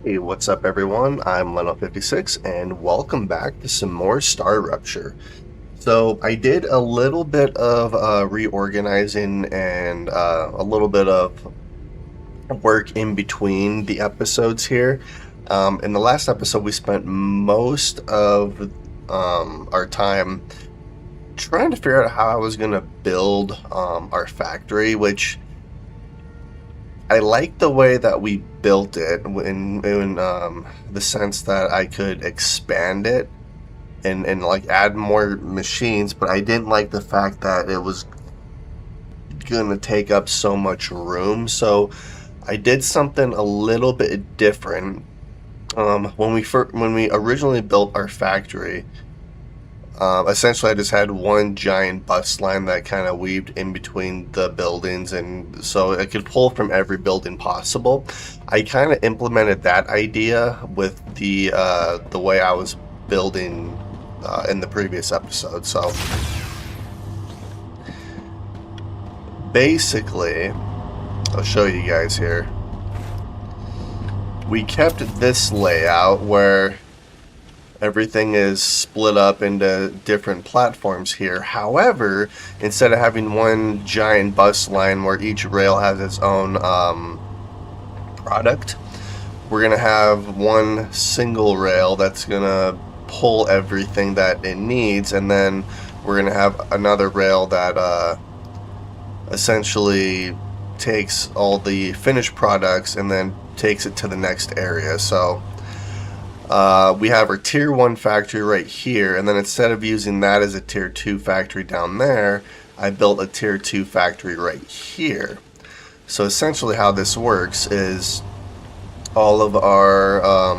Hey, what's up everyone? I'm Leno56 and welcome back to some more StarRupture. So I did a little bit of reorganizing and a little bit of work in between the episodes here. In the last episode we spent most of our time trying to figure out how I was going to build our factory, which I like the way that we built it in the sense that I could expand it and like add more machines, but I didn't like the fact that it was gonna take up so much room. So I did something a little bit different. When we originally built our factory, essentially, I just had one giant bus line that kind of weaved in between the buildings, and so I could pull from every building possible. I kind of implemented that idea with the way I was building in the previous episode. So basically, I'll show you guys here. We kept this layout where everything is split up into different platforms here. However, instead of having one giant bus line where each rail has its own product, we're going to have one single rail that's going to pull everything that it needs, and then we're going to have another rail that essentially takes all the finished products and then takes it to the next area. So we have our tier 1 factory right here, and then instead of using that as a tier 2 factory down there, I built a tier 2 factory right here. So essentially how this works is all of our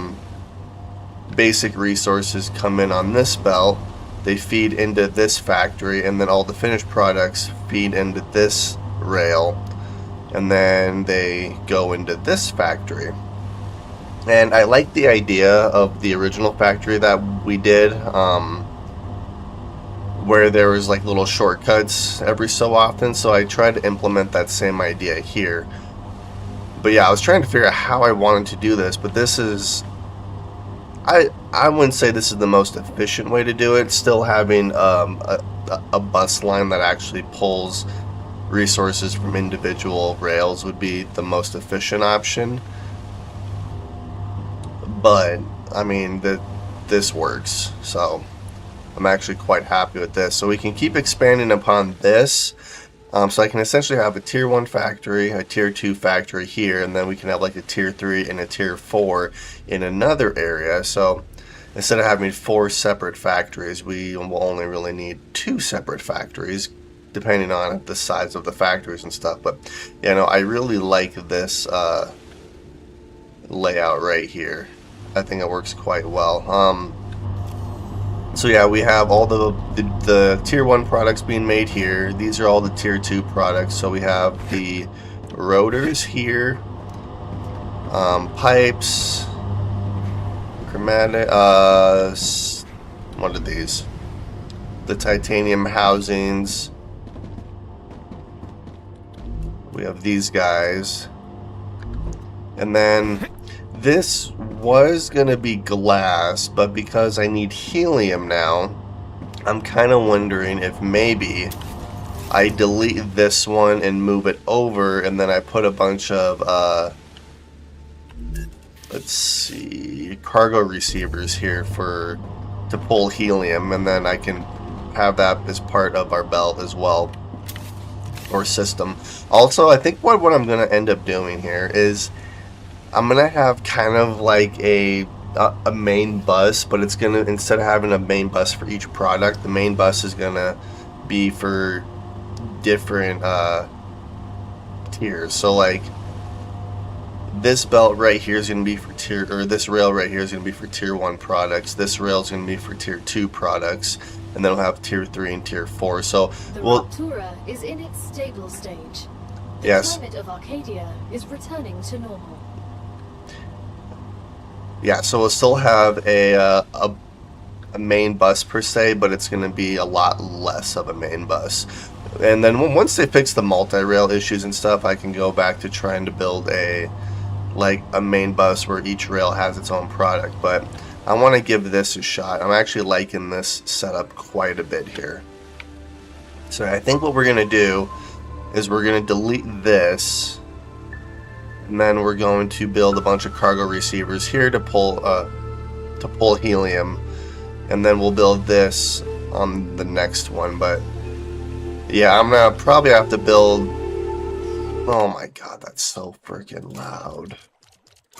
basic resources come in on this belt, they feed into this factory, and then all the finished products feed into this rail, and then they go into this factory. And I like the idea of the original factory that we did, where there was like little shortcuts every so often, so I tried to implement that same idea here. But yeah, I was trying to figure out how I wanted to do this, but this is, I wouldn't say this is the most efficient way to do it. Still having a bus line that actually pulls resources from individual rails would be the most efficient option. But I mean, this works, so I'm actually quite happy with this. So we can keep expanding upon this. So I can essentially have a tier 1 factory, a tier 2 factory here, and then we can have like a tier 3 and a tier 4 in another area. So instead of having 4 separate factories, we will only really need 2 separate factories, depending on the size of the factories and stuff. But yeah, no, I really like this layout right here. I think it works quite well. So yeah, we have all the tier 1 products being made here. These are all the tier 2 products. So we have the rotors here, pipes, chromatic, what are these? The titanium housings. We have these guys. And then this was going to be glass, but because I need helium now, I'm kind of wondering if maybe I delete this one and move it over, and then I put a bunch of, let's see, cargo receivers here to pull helium, and then I can have that as part of our belt as well, or system. Also, I think what I'm going to end up doing here is I'm gonna have kind of like a main bus, but it's gonna, instead of having a main bus for each product, the main bus is gonna be for different tiers. So like this belt right here is gonna be for this rail right here is gonna be for tier 1 products. This rail is gonna be for tier 2 products, and then we'll have tier 3 and tier 4. So the Raptura is in its stable stage. The yes. climate of Arcadia is returning to normal. Yeah, so we'll still have a main bus per se, but it's going to be a lot less of a main bus. And then once they fix the multi-rail issues and stuff, I can go back to trying to build a like a main bus where each rail has its own product, but I want to give this a shot. I'm actually liking this setup quite a bit here. So I think what we're going to do is we're going to delete this, and then we're going to build a bunch of cargo receivers here to pull helium, and then we'll build this on the next one. But yeah, I'm gonna probably have to build. Oh my god, that's so freaking loud.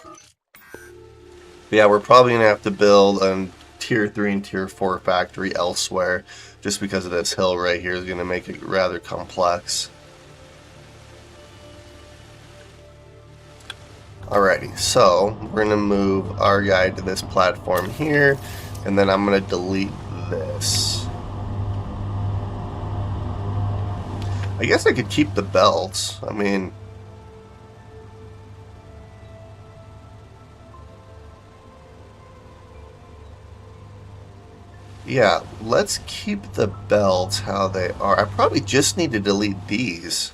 But yeah, we're probably gonna have to build a tier 3 and tier 4 factory elsewhere, just because of this hill right here is gonna make it rather complex. Alrighty, so we're gonna move our guy to this platform here, and then I'm gonna delete this. I guess I could keep the belts. I mean, yeah, let's keep the belts how they are. I probably just need to delete these,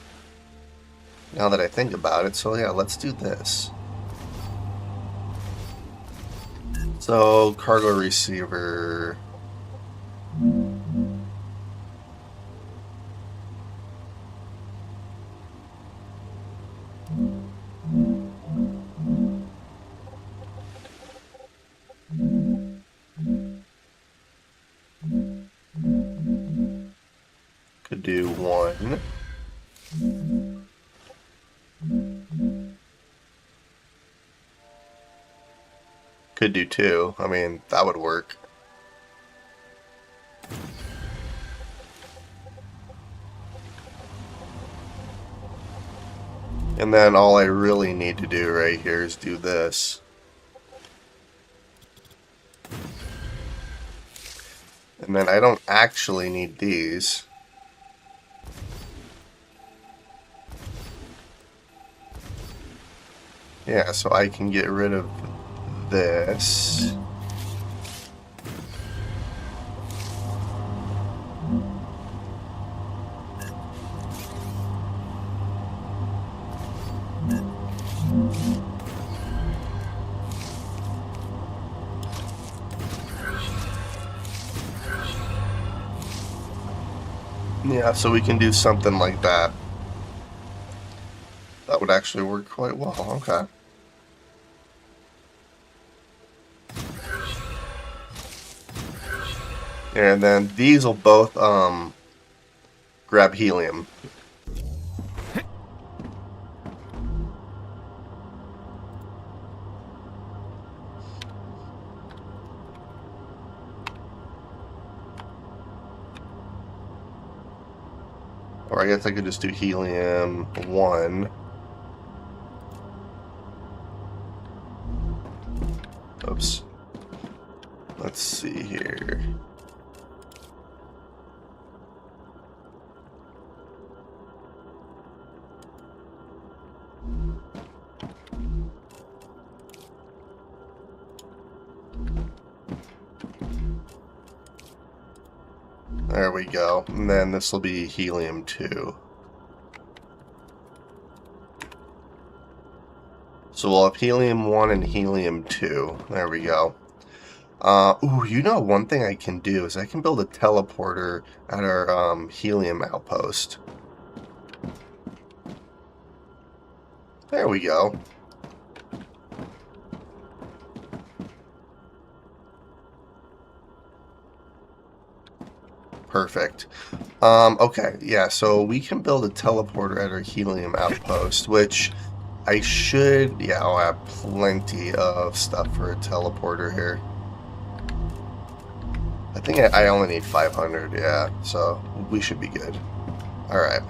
now that I think about it. So yeah, let's do this. So, cargo receiver. Could do one. Could do two. I mean, that would work. And then all I really need to do right here is do this. And then I don't actually need these. Yeah, so I can get rid of this. Yeah, so we can do something like that. That would actually work quite well. Okay. And then these will both grab helium. Or I guess I could just do helium 1. Oops. Let's see here. There we go. And then this will be helium 2. So we'll have helium 1 and helium 2. There we go. Ooh, you know, one thing I can do is I can build a teleporter at our helium outpost. There we go. Perfect. Okay, yeah, so we can build a teleporter at our helium outpost, which I should, yeah, I'll have plenty of stuff for a teleporter here. I think I only need 500, yeah, so we should be good. Alright.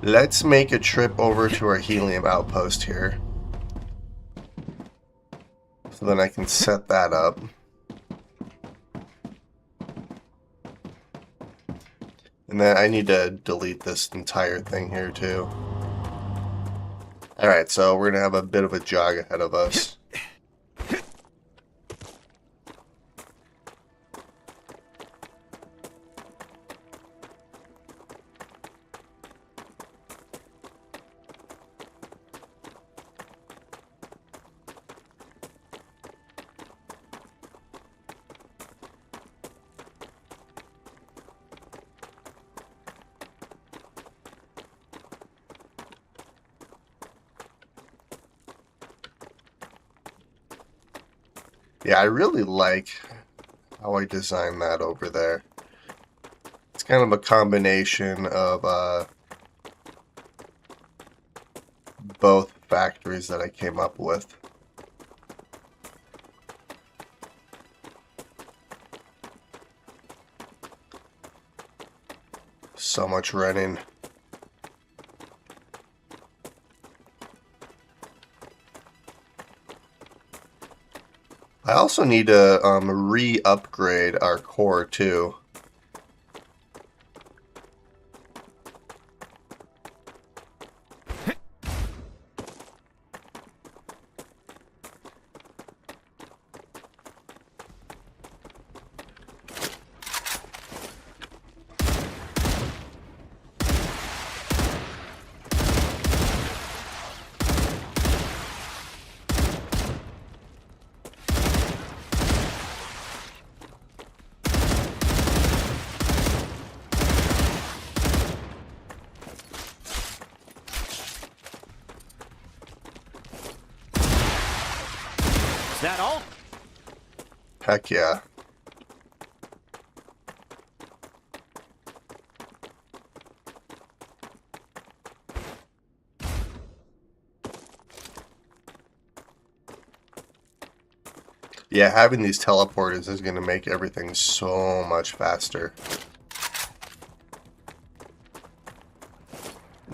Let's make a trip over to our helium outpost here. So then I can set that up. And then I need to delete this entire thing here too. Alright, so we're going to have a bit of a jog ahead of us. Yeah, I really like how I designed that over there. It's kind of a combination of both factories that I came up with. So much running. I also need to re-upgrade our core too. Is that all? Heck yeah. Yeah, having these teleporters is going to make everything so much faster.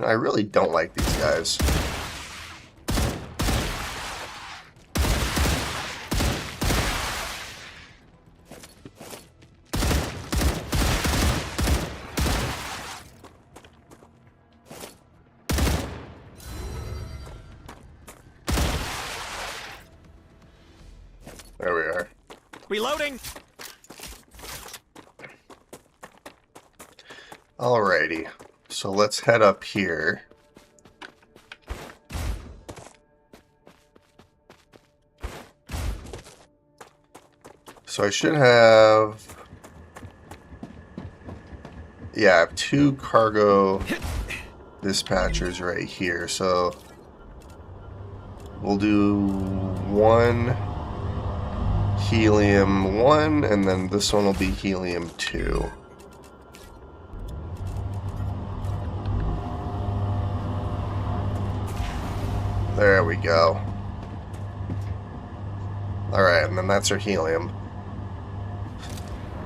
I really don't like these guys. There we are. Reloading. Alrighty, so let's head up here. So I should have... Yeah, I have 2 cargo dispatchers right here, so we'll do 1 helium 1, and then this one will be helium 2. There we go. Alright, and then that's our helium.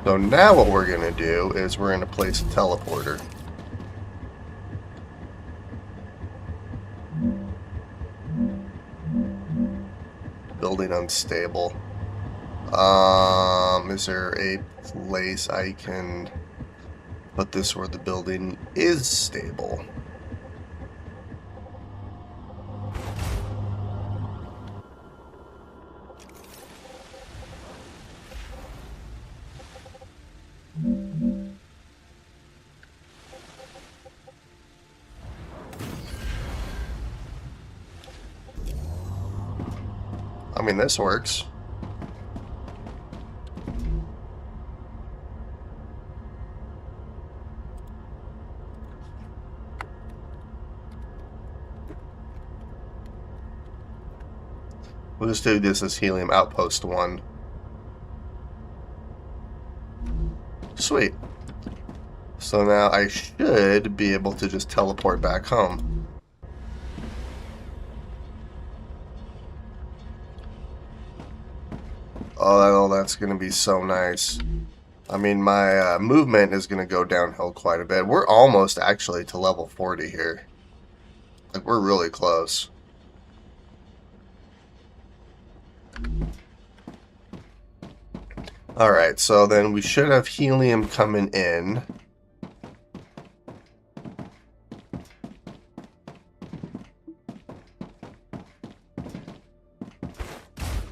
So now what we're going to do is we're going to place a teleporter. Building unstable. Is there a place I can put this where the building is stable? I mean, this works. We'll just do this as helium outpost 1. Sweet. So now I should be able to just teleport back home. Oh, that's going to be so nice. I mean, my movement is going to go downhill quite a bit. We're almost actually to level 40 here. Like, we're really close. Alright, so then we should have helium coming in.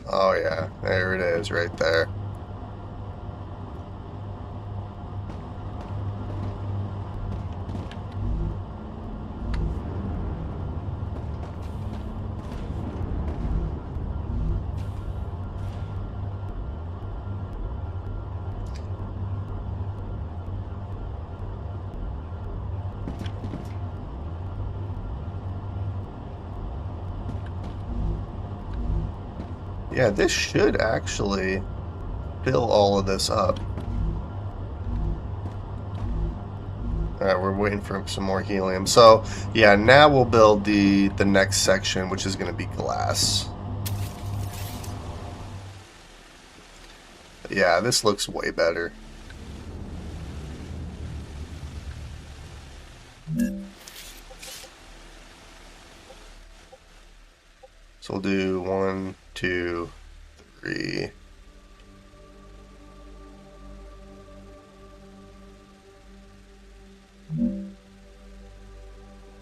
Oh yeah, there it is right there. Yeah, this should actually fill all of this up. Alright, we're waiting for some more helium. So, yeah, now we'll build the next section, which is going to be glass. Yeah, this looks way better. So we'll do 1, 2, 3.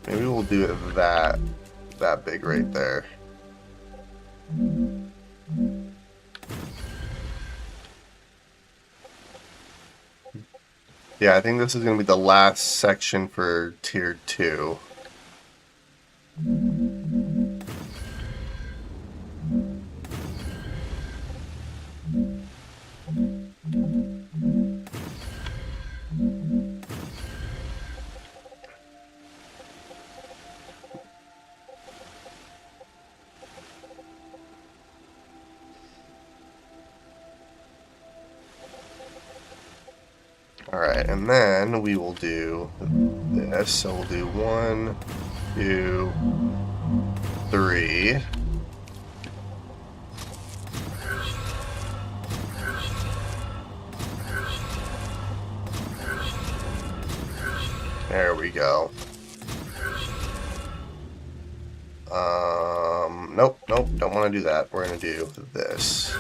Maybe we'll do it that big right there. Yeah, I think this is going to be the last section for tier 2. Alright, and then we will do this. So we'll do 1, 2, 3. There we go. Nope, don't want to do that. We're going to do this.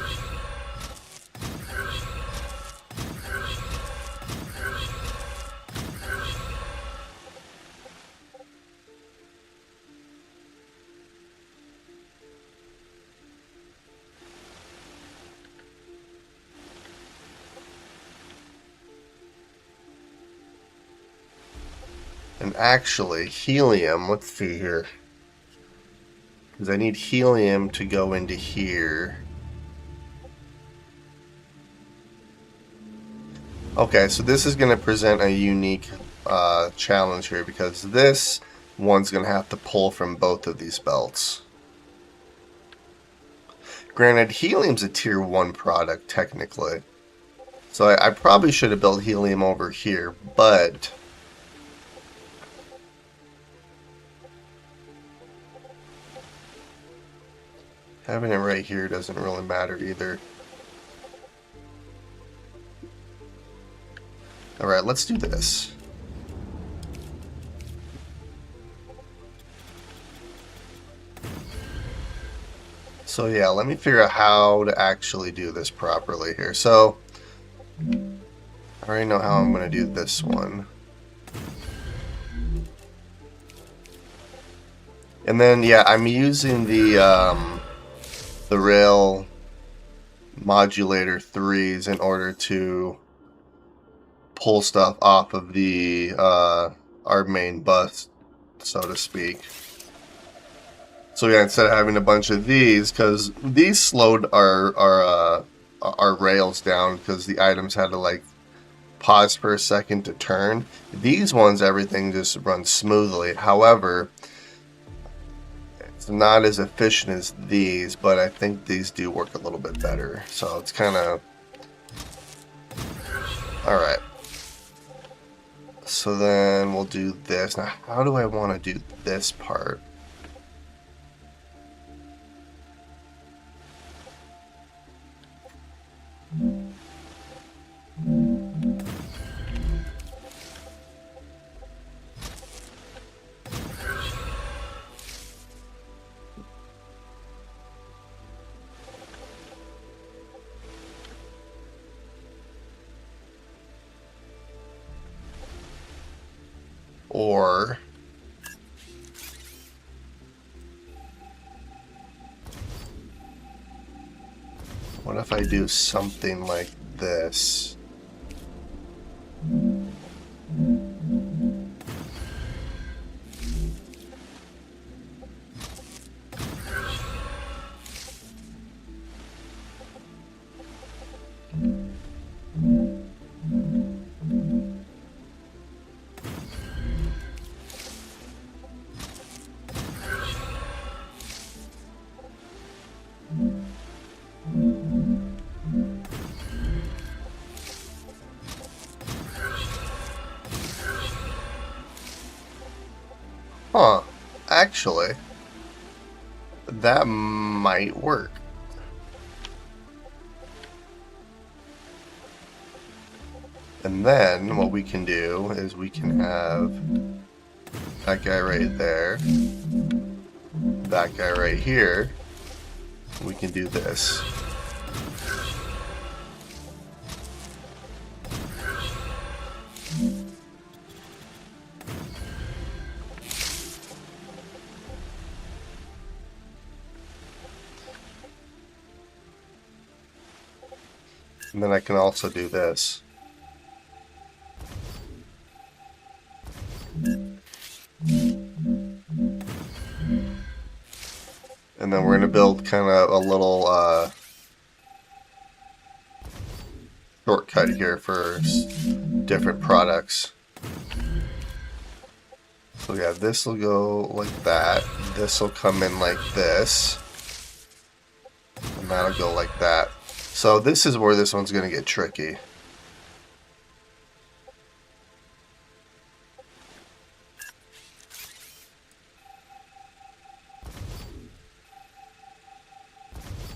And actually, helium, let's see here. Because I need helium to go into here. Okay, so this is going to present a unique challenge here, because this one's going to have to pull from both of these belts. Granted, helium's a tier 1 product, technically. So I probably should have built helium over here, but having it right here doesn't really matter either. Alright, let's do this. So yeah, let me figure out how to actually do this properly here. So, I already know how I'm going to do this one. And then, yeah, I'm using the rail modulator 3s in order to pull stuff off of the our main bus, so to speak. So yeah, instead of having a bunch of these, because these slowed our rails down because the items had to like pause for a second to turn. These ones, everything just runs smoothly. However, it's not as efficient as these, but I think these do work a little bit better. So it's kind of alright. So then we'll do this. Now, how do I want to do this part? Or what if I do something like this? actually, that might work. And then what we can do is we can have that guy right there, that guy right here. We can do this. And then I can also do this. And then we're going to build kind of a little shortcut here for different products. So yeah, this will go like that. This will come in like this. And that'll go like that. So this is where this one's going to get tricky.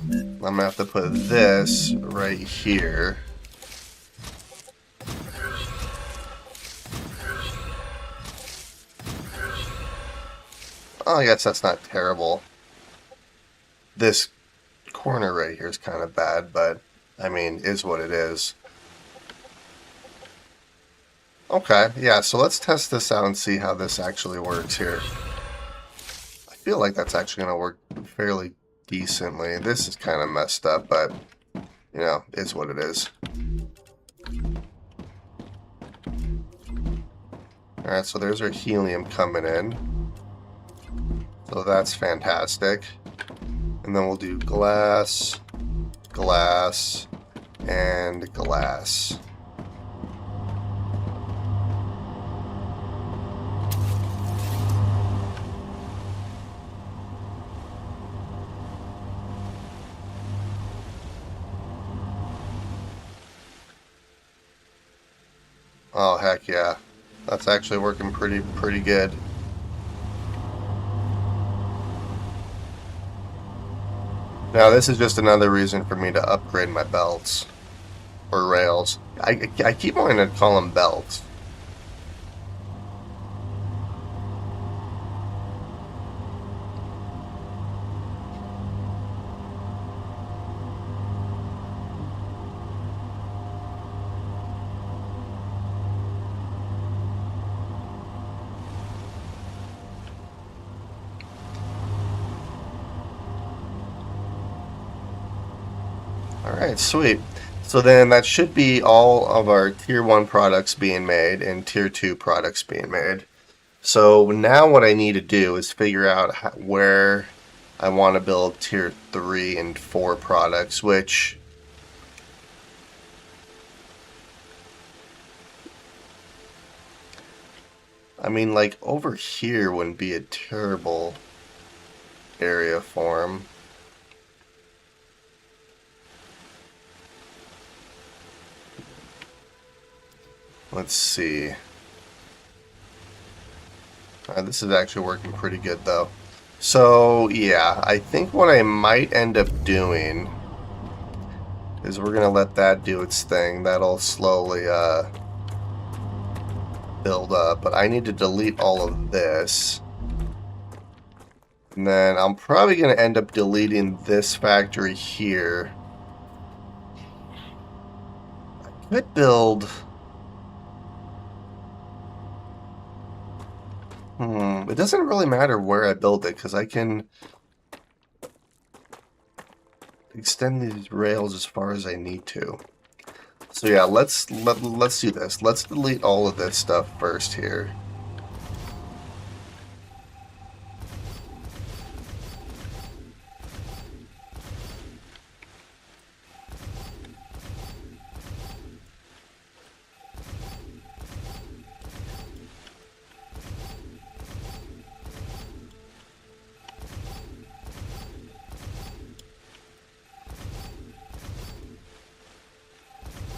I'm going to have to put this right here. Oh, I guess that's not terrible. This corner right here is kind of bad, but I mean, is what it is. Okay, yeah, so let's test this out and see how this actually works here. I feel like that's actually going to work fairly decently. This is kind of messed up, but, you know, is what it is. Alright, so there's our helium coming in. So that's fantastic. And then we'll do glass, glass, and glass. Oh, heck yeah. That's actually working pretty good. Now, this is just another reason for me to upgrade my belts. Or rails. I keep wanting to call them belts. Alright, sweet. So then that should be all of our tier 1 products being made and tier 2 products being made. So now what I need to do is figure out where I want to build tier 3 and 4 products, which I mean, like over here wouldn't be a terrible area for them. Let's see. This is actually working pretty good though. So yeah, I think what I might end up doing is we're gonna let that do its thing. That'll slowly build up, but I need to delete all of this. And then I'm probably gonna end up deleting this factory here. I could build... It doesn't really matter where I build it because I can extend these rails as far as I need to. So yeah, let's do this. Let's delete all of this stuff first here.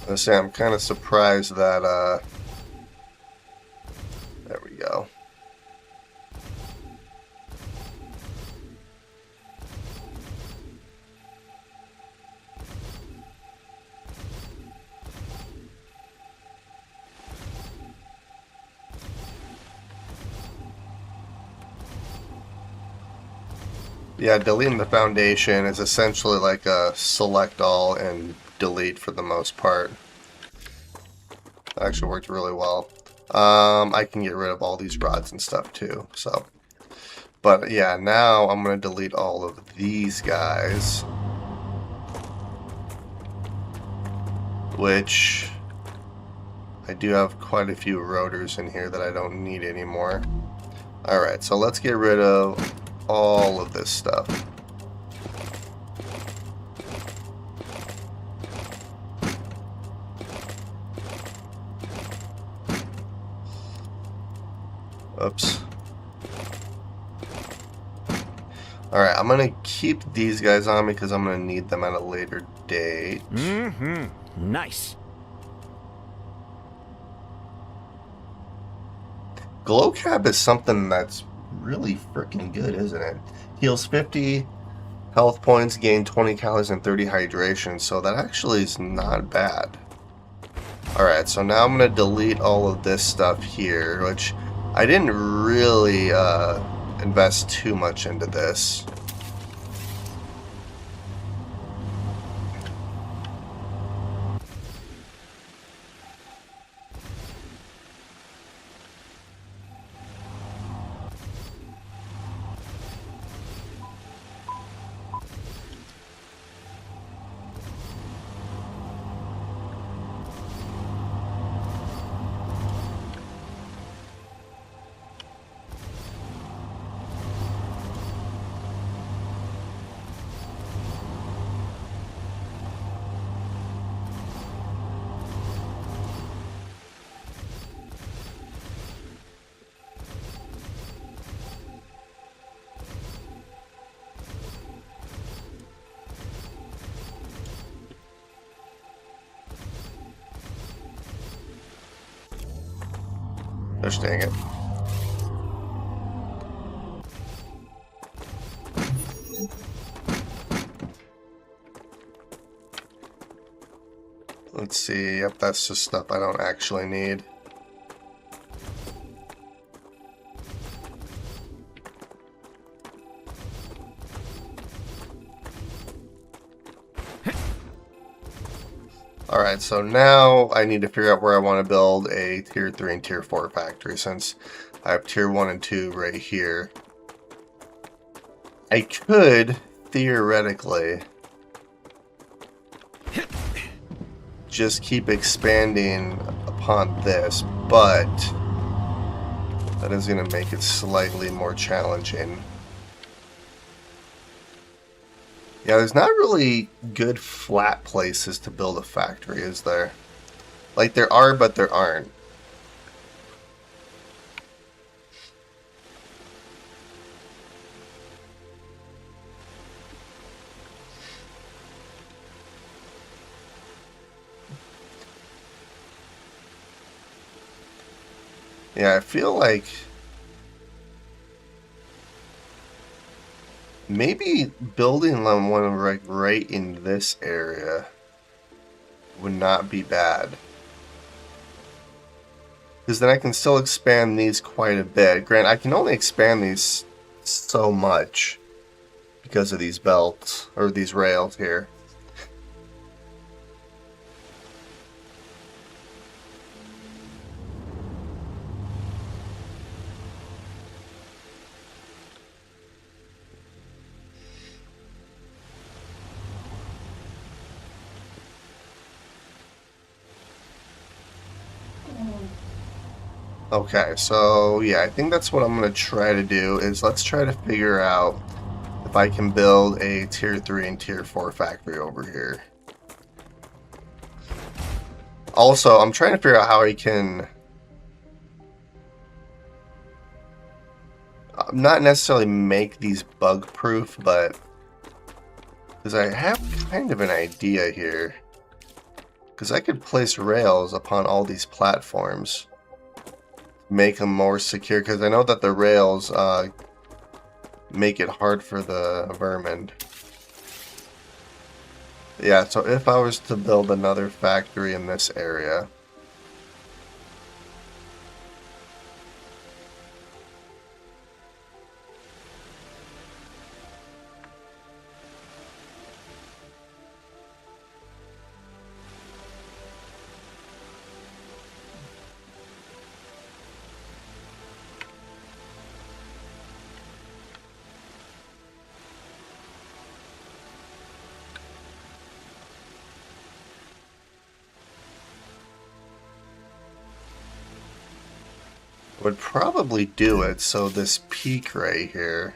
I say I'm kind of surprised that there we go. Yeah, deleting the foundation is essentially like a select all and delete for the most part. That actually worked really well. I can get rid of all these rods and stuff too, so. But yeah, now I'm going to delete all of these guys. Which I do have quite a few rotors in here that I don't need anymore. Alright, so let's get rid of all of this stuff. Oops. Alright, I'm going to keep these guys on because I'm going to need them at a later date. Mm-hmm. Nice. Glow Cap is something that's really freaking good, isn't it? Heals 50 health points, gain 20 calories and 30 hydration, so that actually is not bad. Alright, so now I'm going to delete all of this stuff here, which I didn't really invest too much into this. Gosh dang it. Let's see, yep, that's just stuff I don't actually need. Alright, so now I need to figure out where I want to build a tier 3 and tier 4 factory since I have tier 1 and 2 right here. I could, theoretically, just keep expanding upon this, but that is going to make it slightly more challenging. Yeah, there's not really good flat places to build a factory, is there? Like, there are, but there aren't. Yeah, I feel like maybe building one right in this area would not be bad. Because then I can still expand these quite a bit. Grant, I can only expand these so much because of these belts, or these rails here. Okay, so yeah, I think that's what I'm going to try to do, is let's try to figure out if I can build a tier 3 and tier 4 factory over here. Also, I'm trying to figure out how I can not necessarily make these bug proof, but because I have kind of an idea here. Because I could place rails upon all these platforms, make them more secure, because I know that the rails make it hard for the vermin. Yeah, so if I was to build another factory in this area, would probably do it. So this peak right here.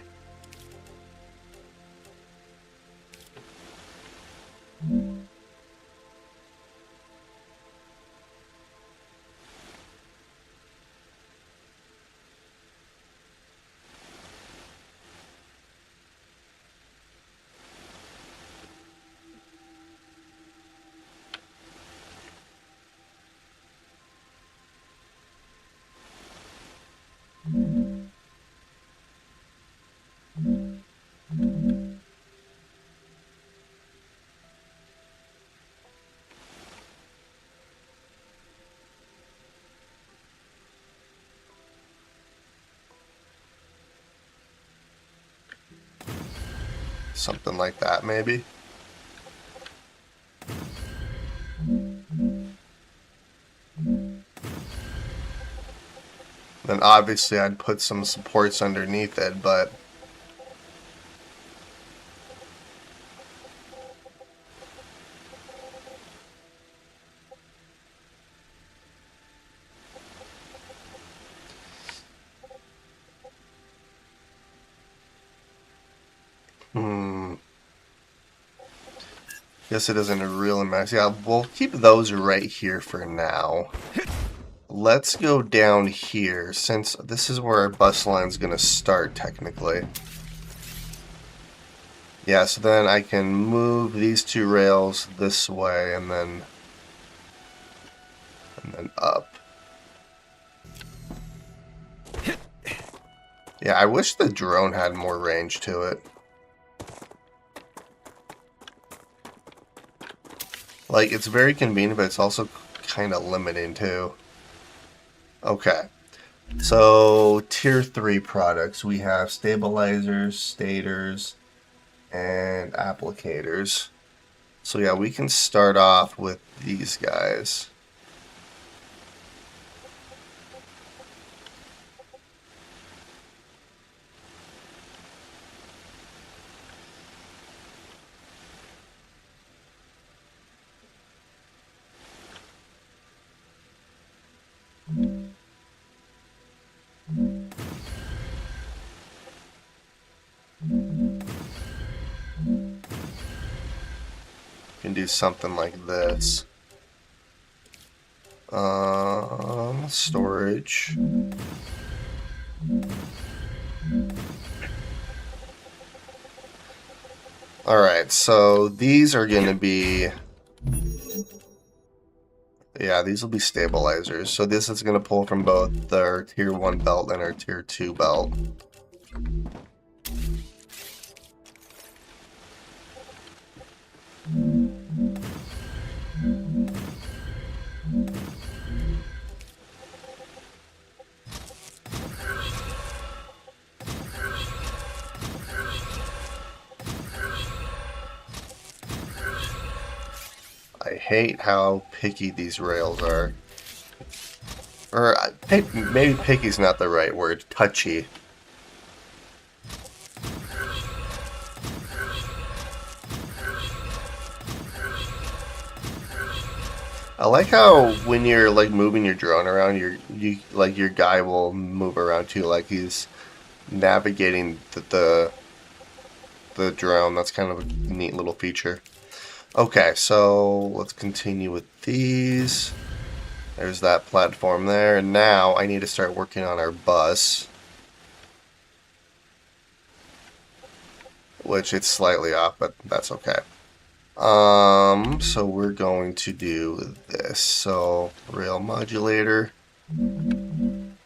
Something like that, maybe. Then obviously I'd put some supports underneath it, but guess it doesn't really matter. Yeah, we'll keep those right here for now. Let's go down here, since this is where our bus line's gonna start, technically. Yeah, so then I can move these two rails this way, and then up. Yeah, I wish the drone had more range to it. Like, it's very convenient, but it's also kind of limiting, too. Okay. So, tier 3 products. We have stabilizers, stators, and applicators. So, yeah, we can start off with these guys. Can do something like this. Storage. Alright, so these are going to be... Yeah, these will be stabilizers. So this is going to pull from both our tier 1 belt and our tier 2 belt. I hate how picky these rails are. Or, maybe picky's not the right word. Touchy. I like how when you're like moving your drone around, your guy will move around too, like he's navigating the drone. That's kind of a neat little feature. Okay, so let's continue with these. There's that platform there. And now I need to start working on our bus. Which it's slightly off, but that's okay. So we're going to do this. So rail modulator. Then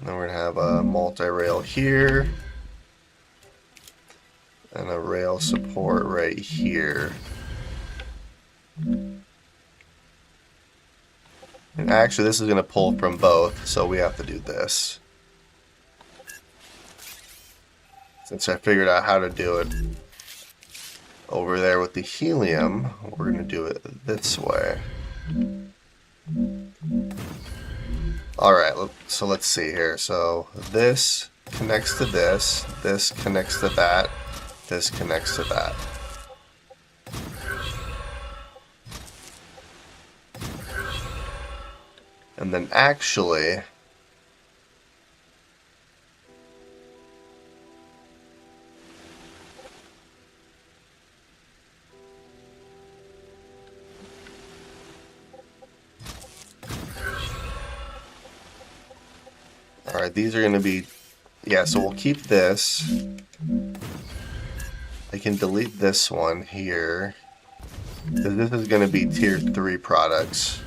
we're going to have a multi-rail here. And a rail support right here. And actually this is going to pull from both, so we have to do this. Since I figured out how to do it over there with the helium, we're going to do it this way. Alright, so let's see here. So this connects to this connects to that, this connects to that. And then actually, all right, these are going to be, yeah, so we'll keep this. I can delete this one here. This is going to be tier 3 products.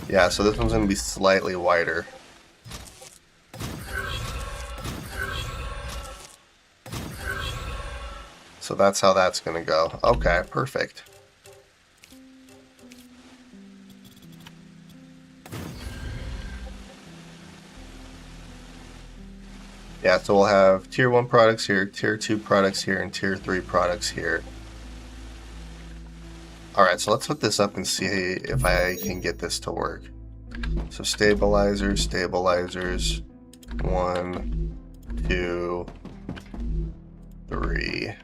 Yeah, so this one's going to be slightly wider. So that's how that's going to go. Okay, perfect. Yeah, so we'll have tier 1 products here, tier 2 products here, and tier 3 products here. Alright, so let's hook this up and see if I can get this to work. So stabilizers, stabilizers, 1, 2, 3.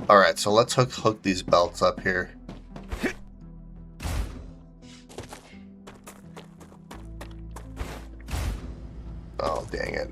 Alright, so let's hook these belts up here. Oh, dang it.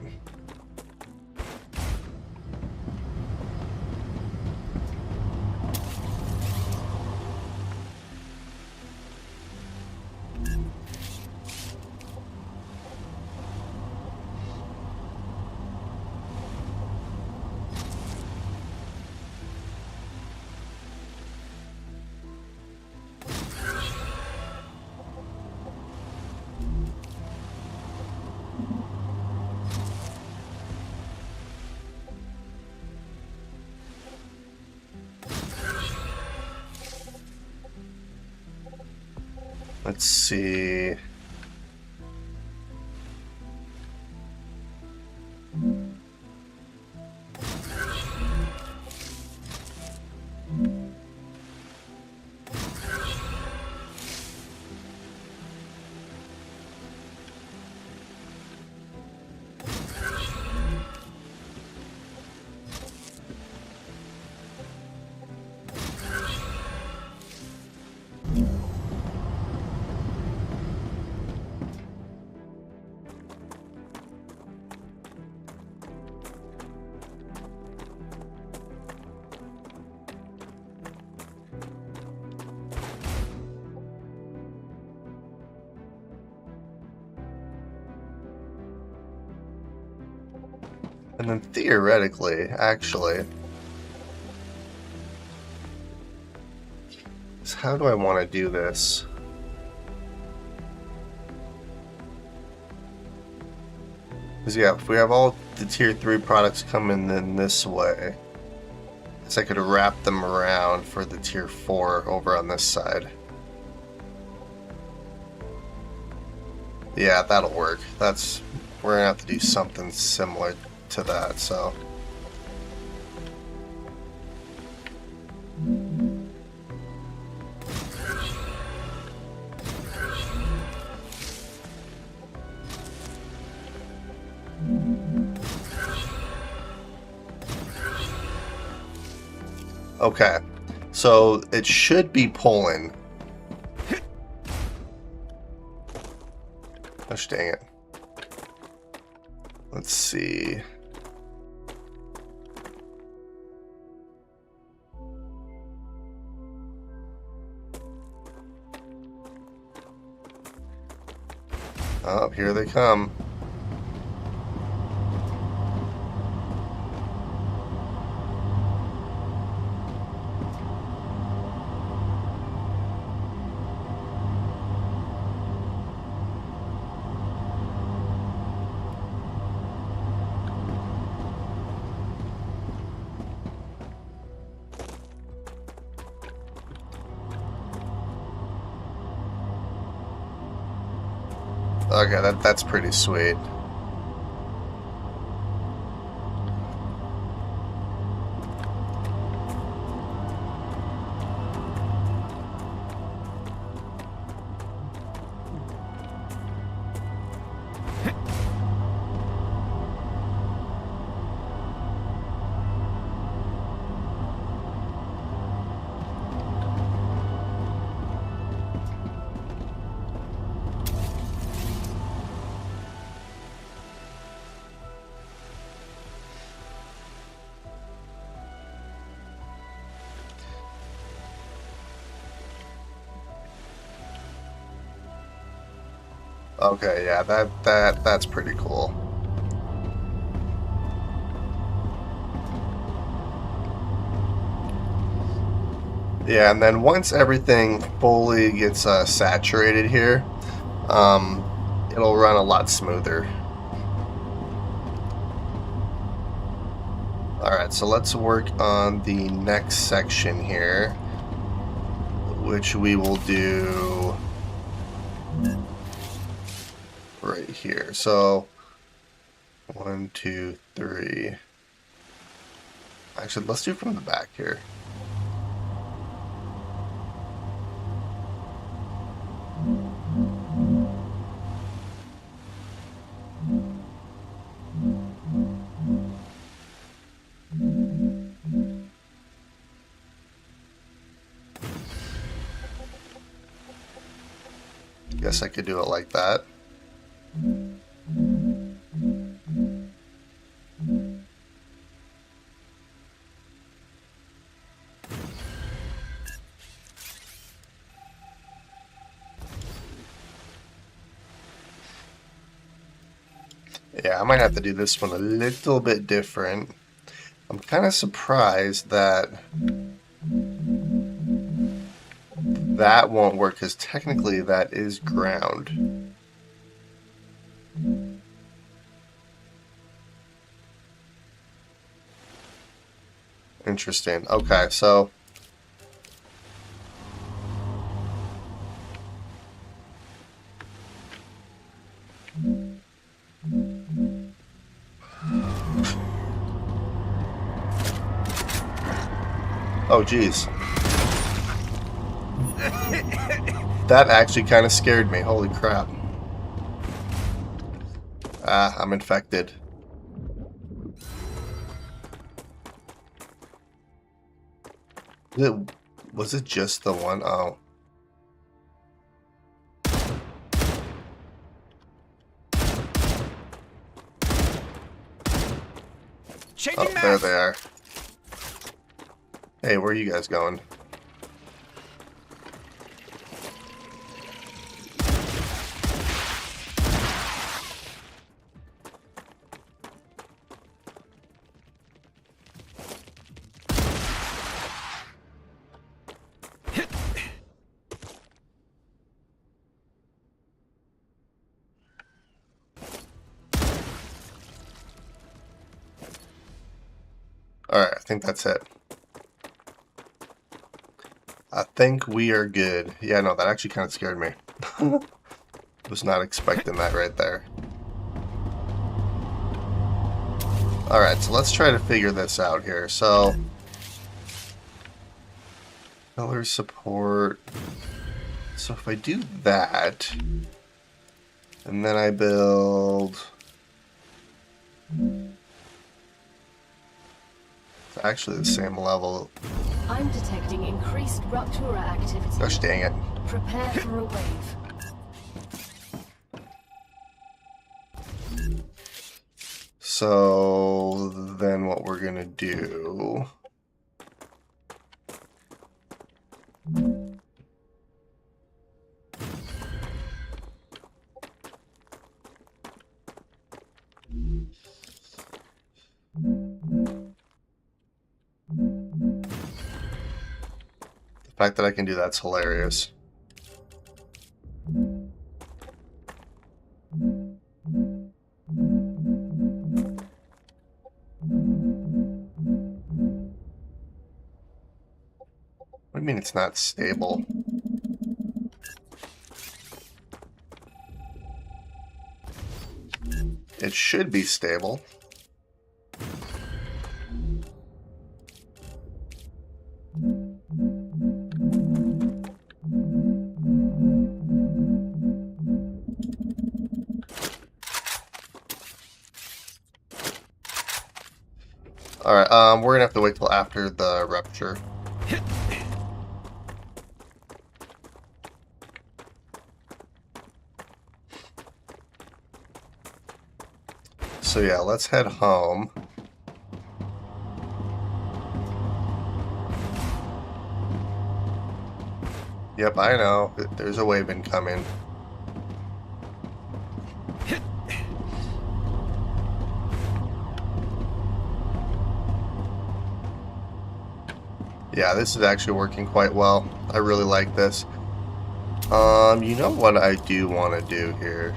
Let's see. And then theoretically, actually, is how do I want to do this? Because yeah, if we have all the tier 3 products coming in this way, I guess I could wrap them around for the tier 4 over on this side. Yeah, that'll work. We're gonna have to do something similar to that, so. Okay, so it should be pulling. Gosh dang it. Let's see. Oh, here they come. Okay, that's pretty sweet. Okay, yeah, that's pretty cool. Yeah, and then once everything fully gets saturated here, it'll run a lot smoother. Alright, so let's work on the next section here, which we will do right here. So, 1, 2, 3. Actually, let's do it from the back here. Guess I could do it like that. Yeah, I might have to do this one a little bit different. I'm kind of surprised that that won't work, because technically that is ground. Interesting. Okay, so oh geez. That actually kind of scared me. Holy crap. Ah, I'm infected. Was it just the one? Oh. Changing Oh, there mass. they are. Hey, where are you guys going? Alright, I think that's it. I think we are good. Yeah, no, that actually kind of scared me. Was not expecting that right there. Alright, so let's try to figure this out here. So, color support. So if I do that, and then I build... It's actually the same level. I'm detecting increased Ruptura activity. Gosh dang it. Prepare for a wave. So then what we're gonna do... The fact that I can do that's hilarious. What do you mean it's not stable? It should be stable. Alright, we're gonna have to wait till after the rupture. So yeah, let's head home. Yep, I know. There's a wave incoming. Yeah, this is actually working quite well. I really like this. You know what I do want to do here?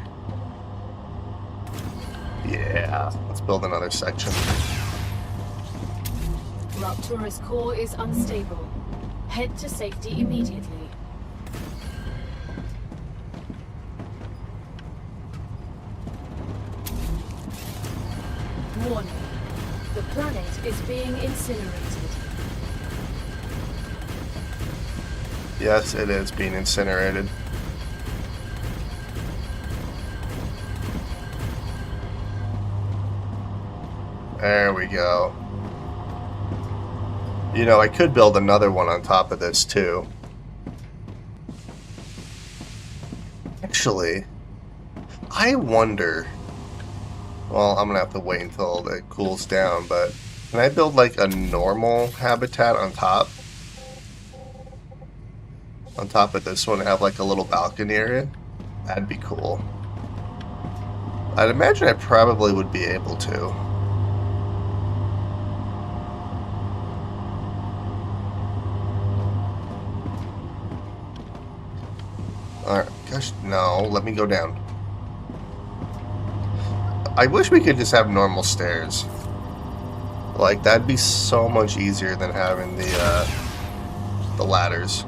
Yeah, let's build another section. Raptura's core is unstable. Head to safety immediately. Warning. The planet is being incinerated. Yes, it is being incinerated. There we go. You know, I could build another one on top of this too. Actually, I wonder... Well, I'm gonna have to wait until it cools down, but can I build like a normal habitat on top? On top of this one, have like a little balcony area? That'd be cool. I'd imagine I probably would be able to. Alright, gosh, no, let me go down. I wish we could just have normal stairs. Like, that'd be so much easier than having the ladders.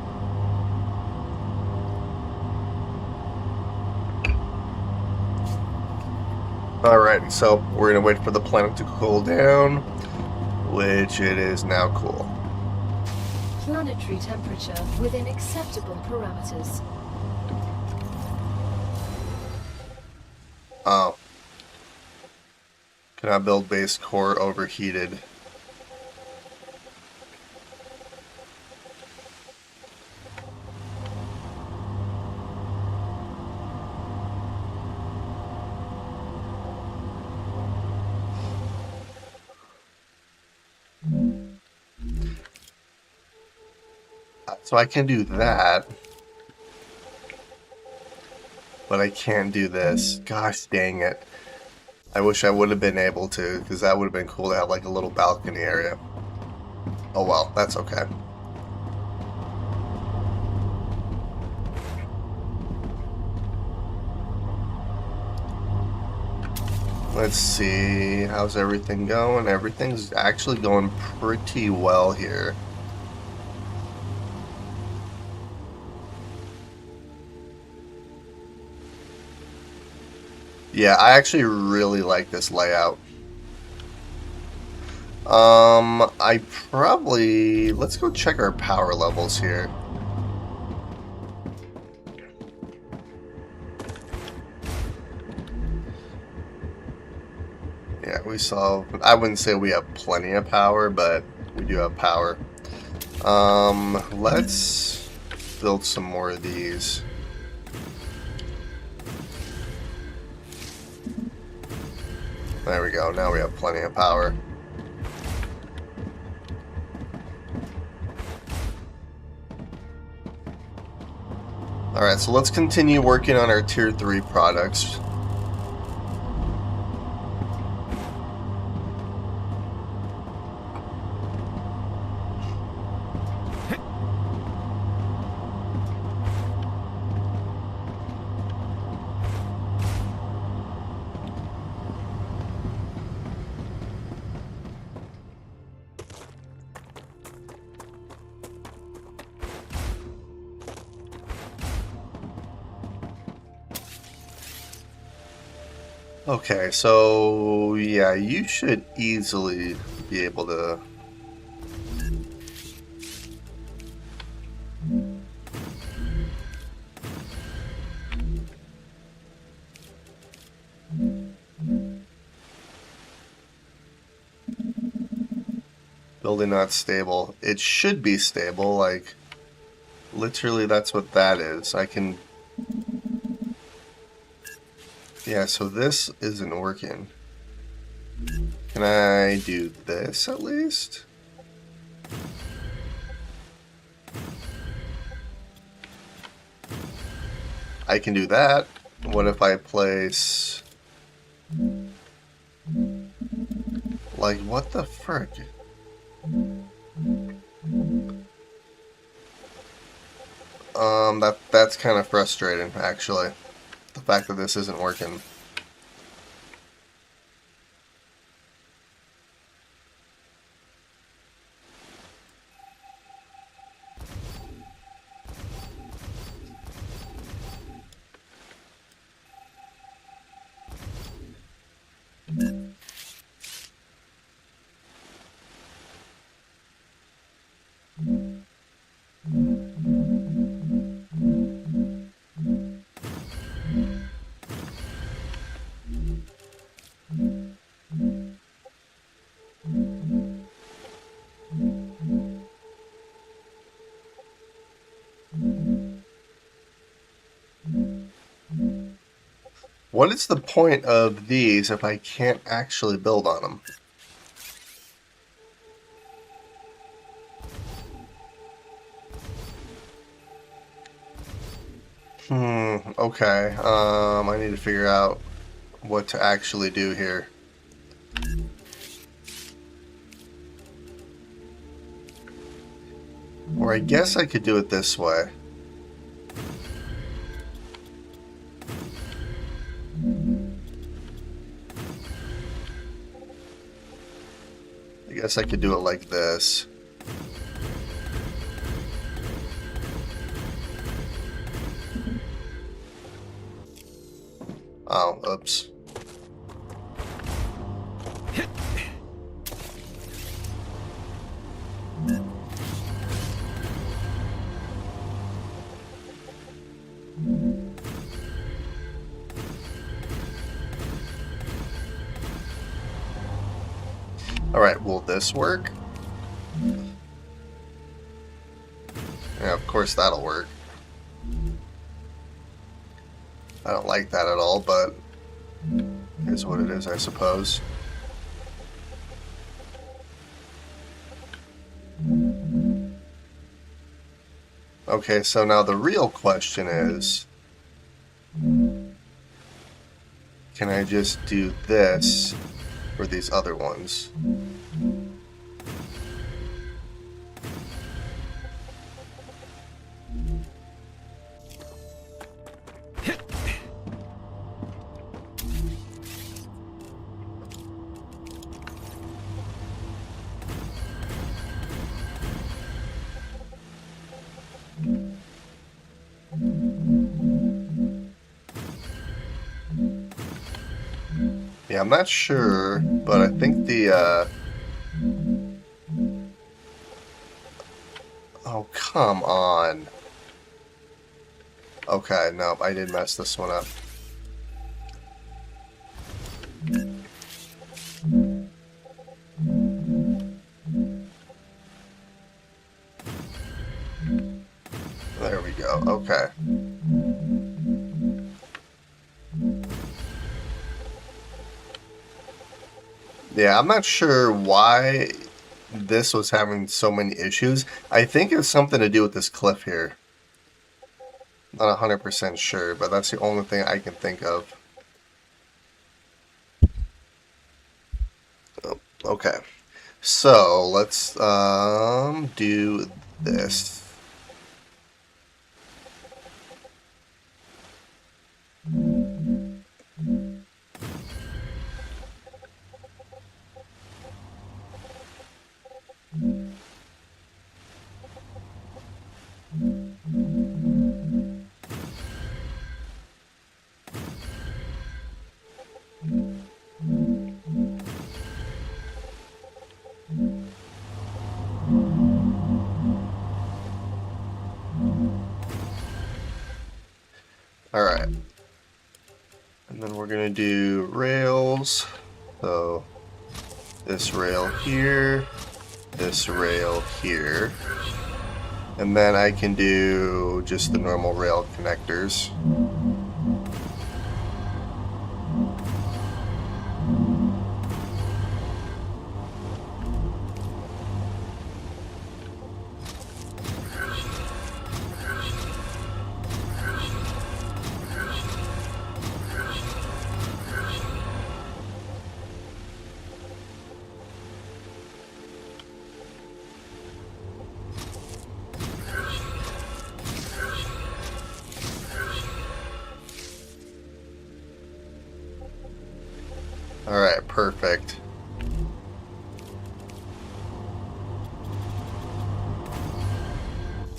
Alright, so we're gonna wait for the planet to cool down, which it is now cool. Planetary temperature within acceptable parameters. Oh. Cannot build base core overheated. So I can do that. But I can't do this. Gosh dang it. I wish I would have been able to, because that would have been cool to have like a little balcony area. Oh well, that's okay. Let's see, how's everything going? Everything's actually going pretty well here. Yeah, I actually really like this layout. I probably... Let's go check our power levels here. Yeah, we saw... I wouldn't say we have plenty of power, but we do have power. Let's build some more of these. There we go, now we have plenty of power. Alright, so let's continue working on our Tier 3 products. Okay, so yeah, you should easily be able to... Building not stable. It should be stable, like, literally that's what that is. I can... Yeah, so this isn't working. Can I do this at least? I can do that. What if I place... Like, what the frick? That's kind of frustrating, actually. The fact that this isn't working. What is the point of these if I can't actually build on them? Okay. I need to figure out what to actually do here. Or I guess I could do it this way. I guess I could do it like this. Oh, oops. Alright, will this work? Yeah, of course that'll work. I don't like that at all, but it is what it is, I suppose. Okay, so now the real question is, can I just do this for these other ones? Yeah, I'm not sure, but I think the, oh, come on. Okay, no, I did mess this one up. There we go, okay. Yeah, I'm not sure why this was having so many issues. I think it's something to do with this cliff here. Not 100% sure, but that's the only thing I can think of. Oh, okay. So, let's do this. Alright. And then we're going to do rails. So, this rail here, this rail here. And then I can do just the normal rail connectors. perfect.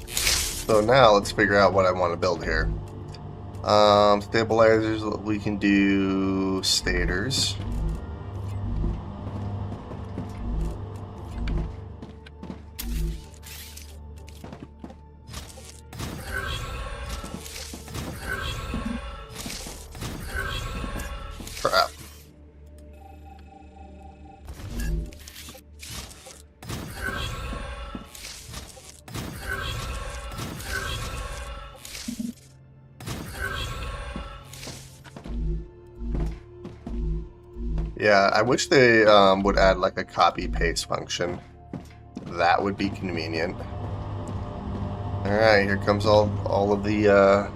So now let's figure out what I want to build here. Stabilizers, we can do stators. Crap. Yeah, I wish they would add like a copy paste function. That would be convenient. All right, here comes all of the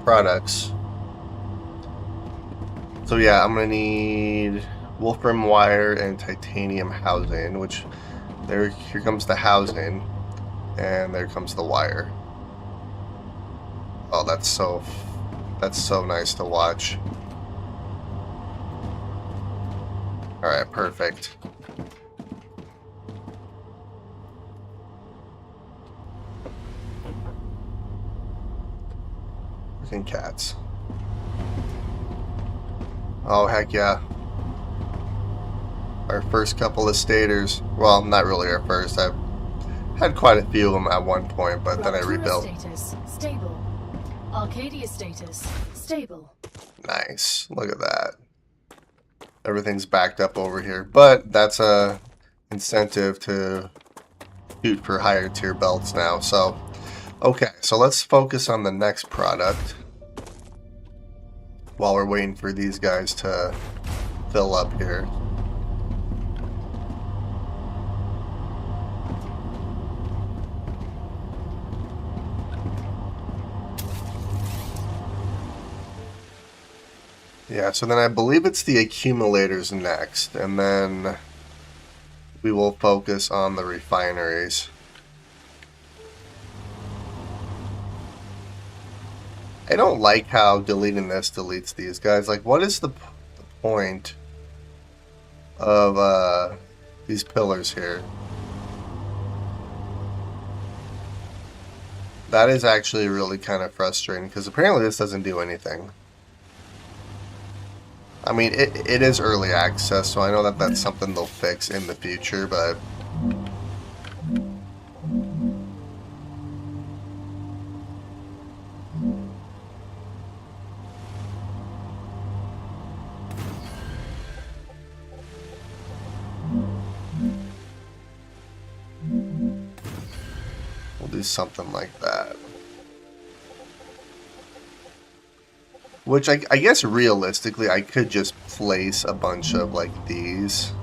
products. So yeah, I'm gonna need wolfram wire and titanium housing, which here comes the housing, and there comes the wire. Oh, that's so nice to watch. All right, perfect. Freaking cats. Oh, heck yeah. Our first couple of stators. Well, not really our first. I've had quite a few of them at one point, but then I Ruptura rebuilt. Status stable. Arcadia status stable. Nice. Look at that. Everything's backed up over here. But that's a incentive to shoot for higher tier belts now. So, okay. So let's focus on the next product while we're waiting for these guys to fill up here. Yeah, so then I believe it's the accumulators next, and then we will focus on the refineries. I don't like how deleting this deletes these guys. Like, what is the point of these pillars here? That is actually really kind of frustrating, because apparently this doesn't do anything. I mean, it is early access, so I know that that's something they'll fix in the future, but... we'll do something like that. Which I guess realistically I could just place a bunch of like these.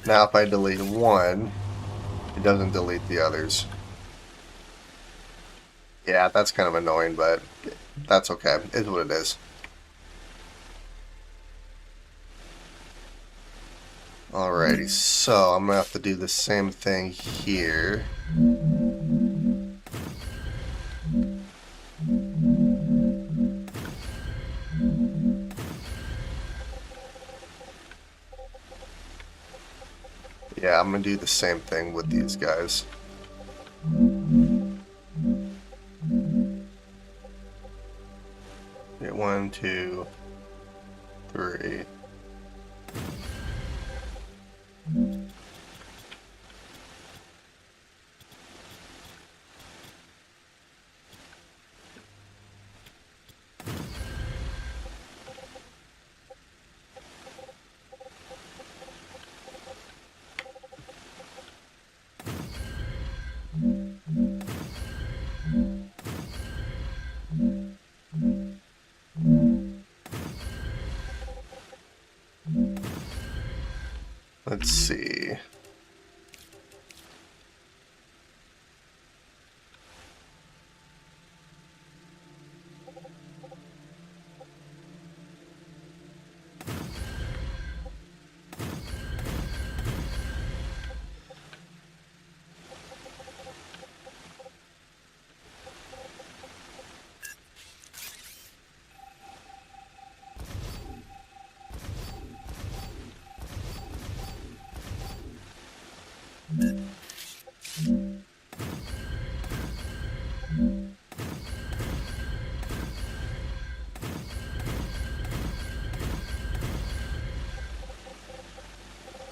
Now if I delete one, it doesn't delete the others. Yeah, that's kind of annoying, but that's okay. It's what it is. Alrighty, so I'm gonna have to do the same thing here. Yeah, I'm gonna do the same thing with these guys. Okay, 1, 2, 3. Let's see.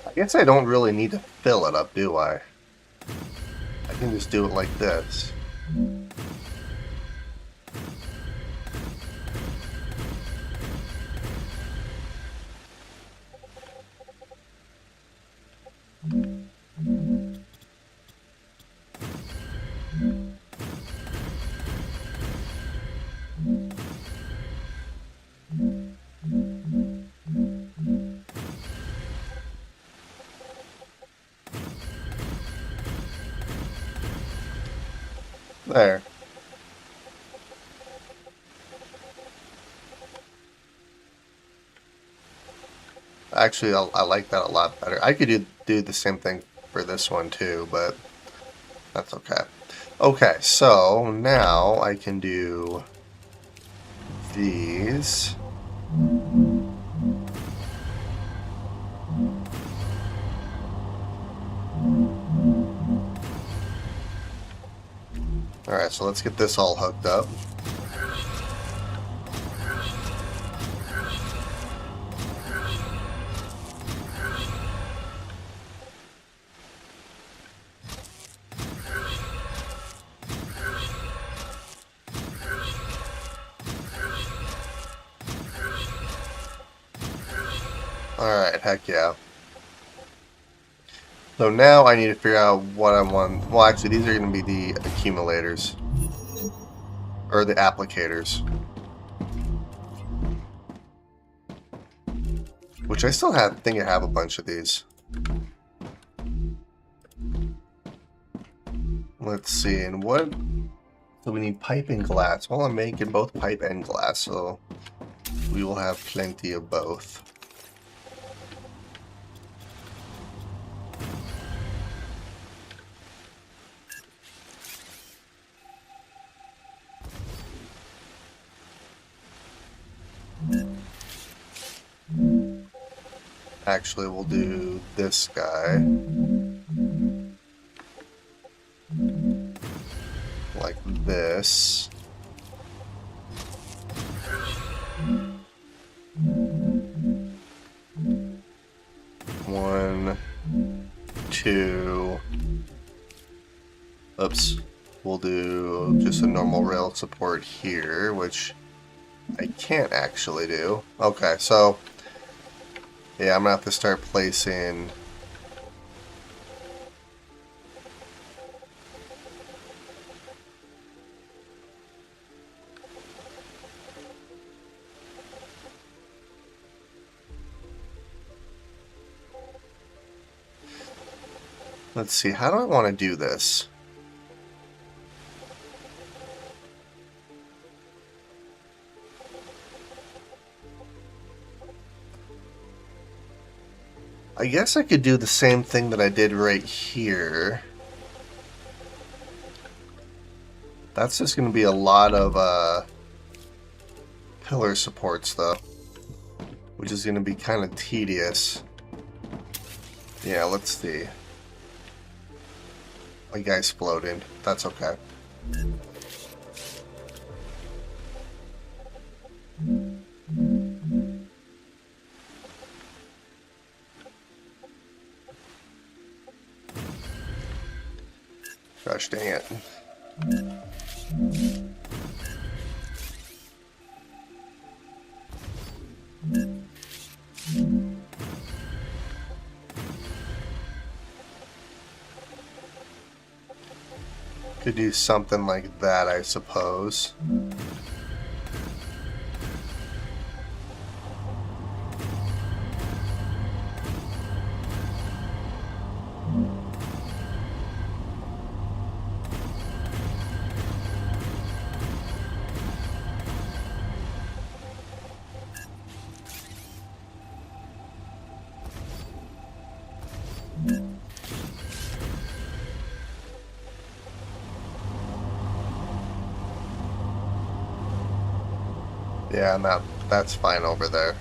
I guess I don't really need to fill it up, do I? I can just do it like this. There. Actually, I like that a lot better. I could do the same thing for this one too, but that's okay. Okay, so now I can do these. Alright, so let's get this all hooked up. Alright, heck yeah. So now I need to figure out what I want. Well, actually, these are going to be the accumulators. Or the applicators. Which I still think I have a bunch of these. Let's see, and what... So we need pipe and glass. Well, I'm making both pipe and glass, so we will have plenty of both. Actually, we'll do this guy. Like this. One, two. Oops. We'll do just a normal rail support here, which I can't actually do. Okay, so yeah, I'm gonna have to start placing let's see, how do I want to do this? I guess I could do the same thing that I did right here. That's just going to be a lot of pillar supports though, which is going to be kind of tedious. Yeah, let's see. My guy's floating. That's okay. Gosh dang it. Could do something like that, I suppose. Yeah, and that's fine over there.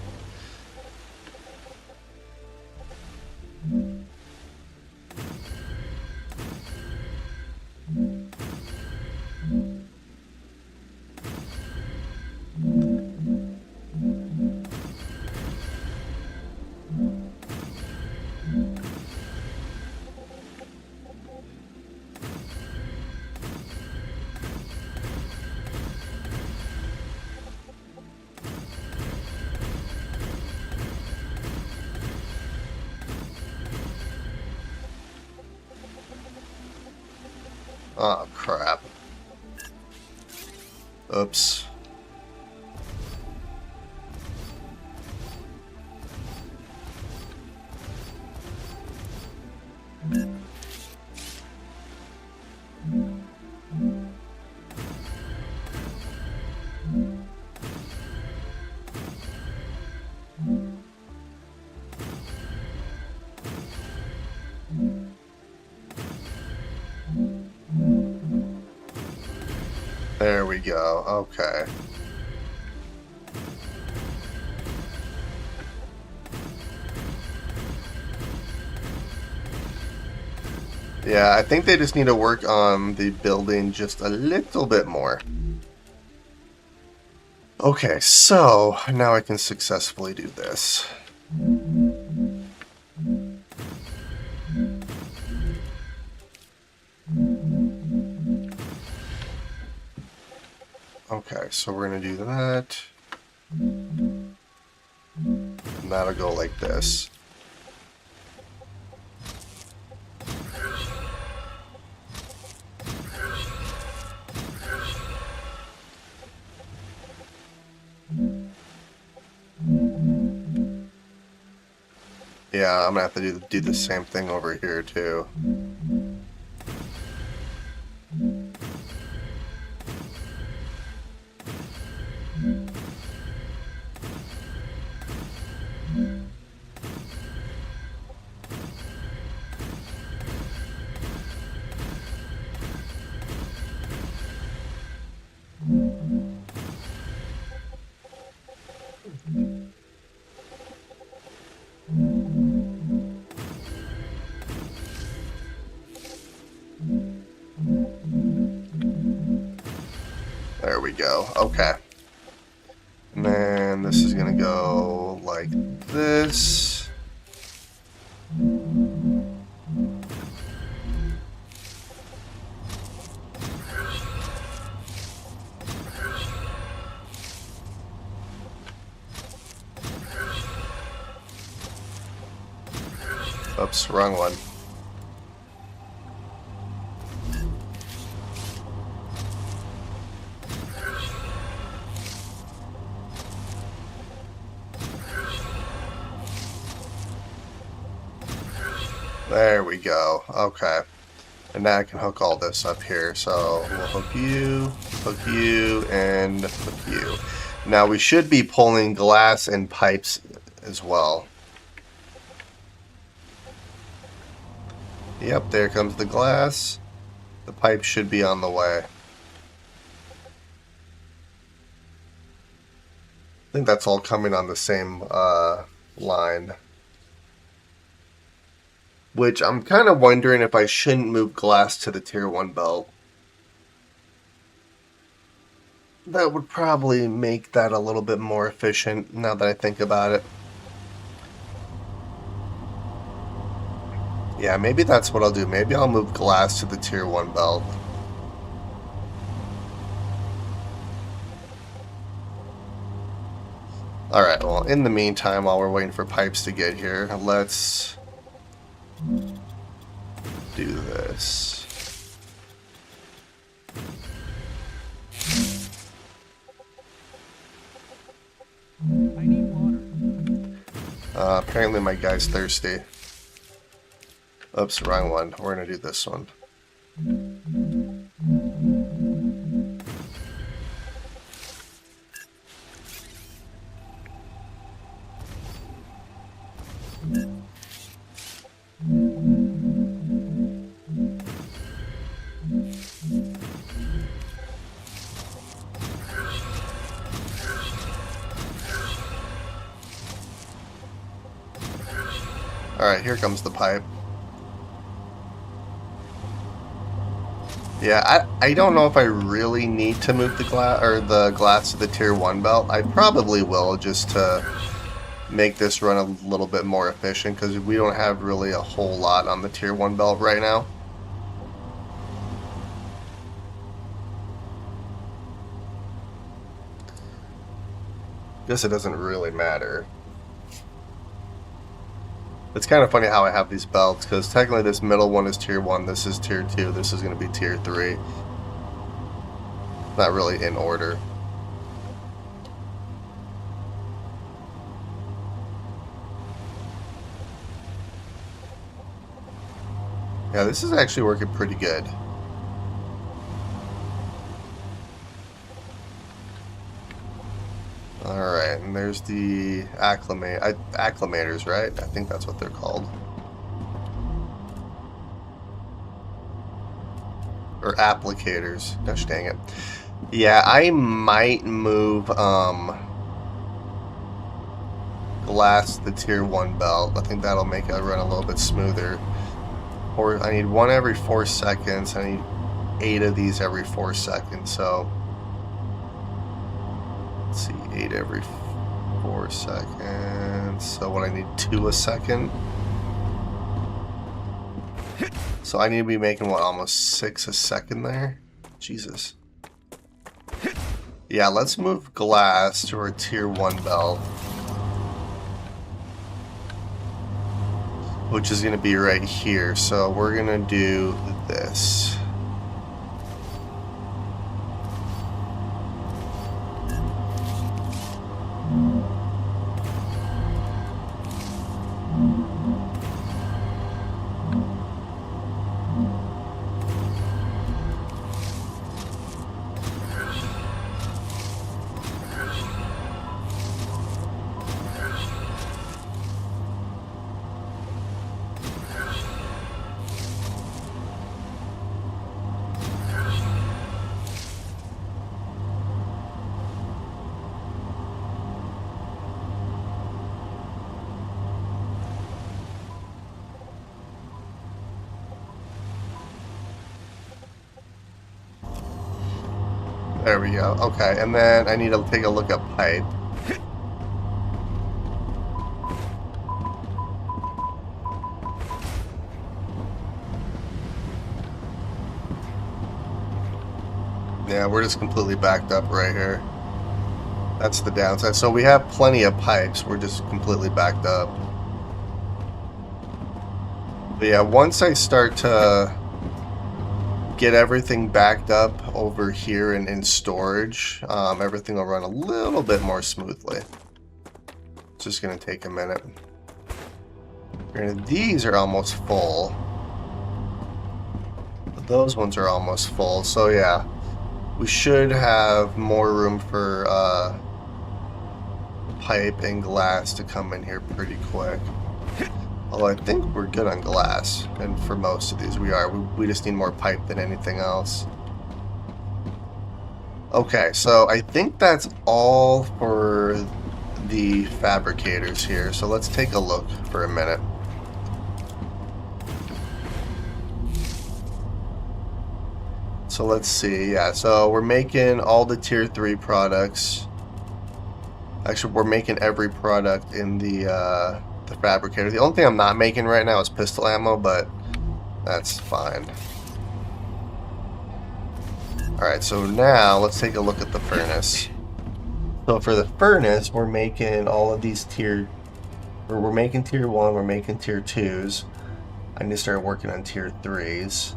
Oh, crap. Oops. There we go. Okay. Yeah, I think they just need to work on the building just a little bit more. Okay, so now I can successfully do this. Okay, so we're going to do that. And that'll go like this. Yeah, I'm going to have to do the same thing over here too. There we go. Okay. And then this is going to go like this. Oops, wrong one. There we go. Okay. And now I can hook all this up here. So we'll hook you, and hook you. Now we should be pulling glass and pipes as well. Yep, there comes the glass. The pipe should be on the way. I think that's all coming on the same line. Which I'm kind of wondering if I shouldn't move glass to the Tier 1 belt. That would probably make that a little bit more efficient now that I think about it. Yeah, maybe that's what I'll do. Maybe I'll move glass to the Tier 1 belt. Alright, well, in the meantime, while we're waiting for pipes to get here, let's do this. I need water. Apparently my guy's thirsty. Oops, wrong one. We're gonna do this one. Alright, here comes the pipe. Yeah, I don't know if I really need to move the glass to the tier 1 belt. I probably will, just to make this run a little bit more efficient, because we don't have really a whole lot on the tier 1 belt right now. Guess it doesn't really matter. It's kind of funny how I have these belts, because technically this middle one is tier 1, this is tier 2, this is going to be tier 3. Not really in order. Yeah, this is actually working pretty good. Alright, and there's the acclimators, right? I think that's what they're called. Or applicators. Gosh dang it. Yeah, I might move glass to the tier 1 belt. I think that'll make it run a little bit smoother. Or I need 1 every 4 seconds. I need 8 of these every 4 seconds, so let's see, 8 every 4 seconds. So what, I need 2 a second. So I need to be making, what, almost 6 a second there? Jesus. Yeah, let's move glass to our tier 1 belt, which is going to be right here. So we're going to do this. There we go. Okay, and then I need to take a look at pipe. Yeah, we're just completely backed up right here. That's the downside. So we have plenty of pipes. We're just completely backed up. But yeah, once I start to get everything backed up over here and in storage, everything will run a little bit more smoothly. It's just going to take a minute. Granted, these are almost full. But those ones are almost full. So yeah, we should have more room for pipe and glass to come in here pretty quick. Although I think we're good on glass, and for most of these we are. We just need more pipe than anything else. Okay, so I think that's all for the fabricators here. So let's take a look for a minute. So let's see, yeah, so we're making all the tier 3 products. Actually, we're making every product in the fabricator. The only thing I'm not making right now is pistol ammo, but that's fine. Alright, so now let's take a look at the furnace. So for the furnace, we're making all of these we're making tier 1, we're making tier 2s. I need to start working on tier 3s.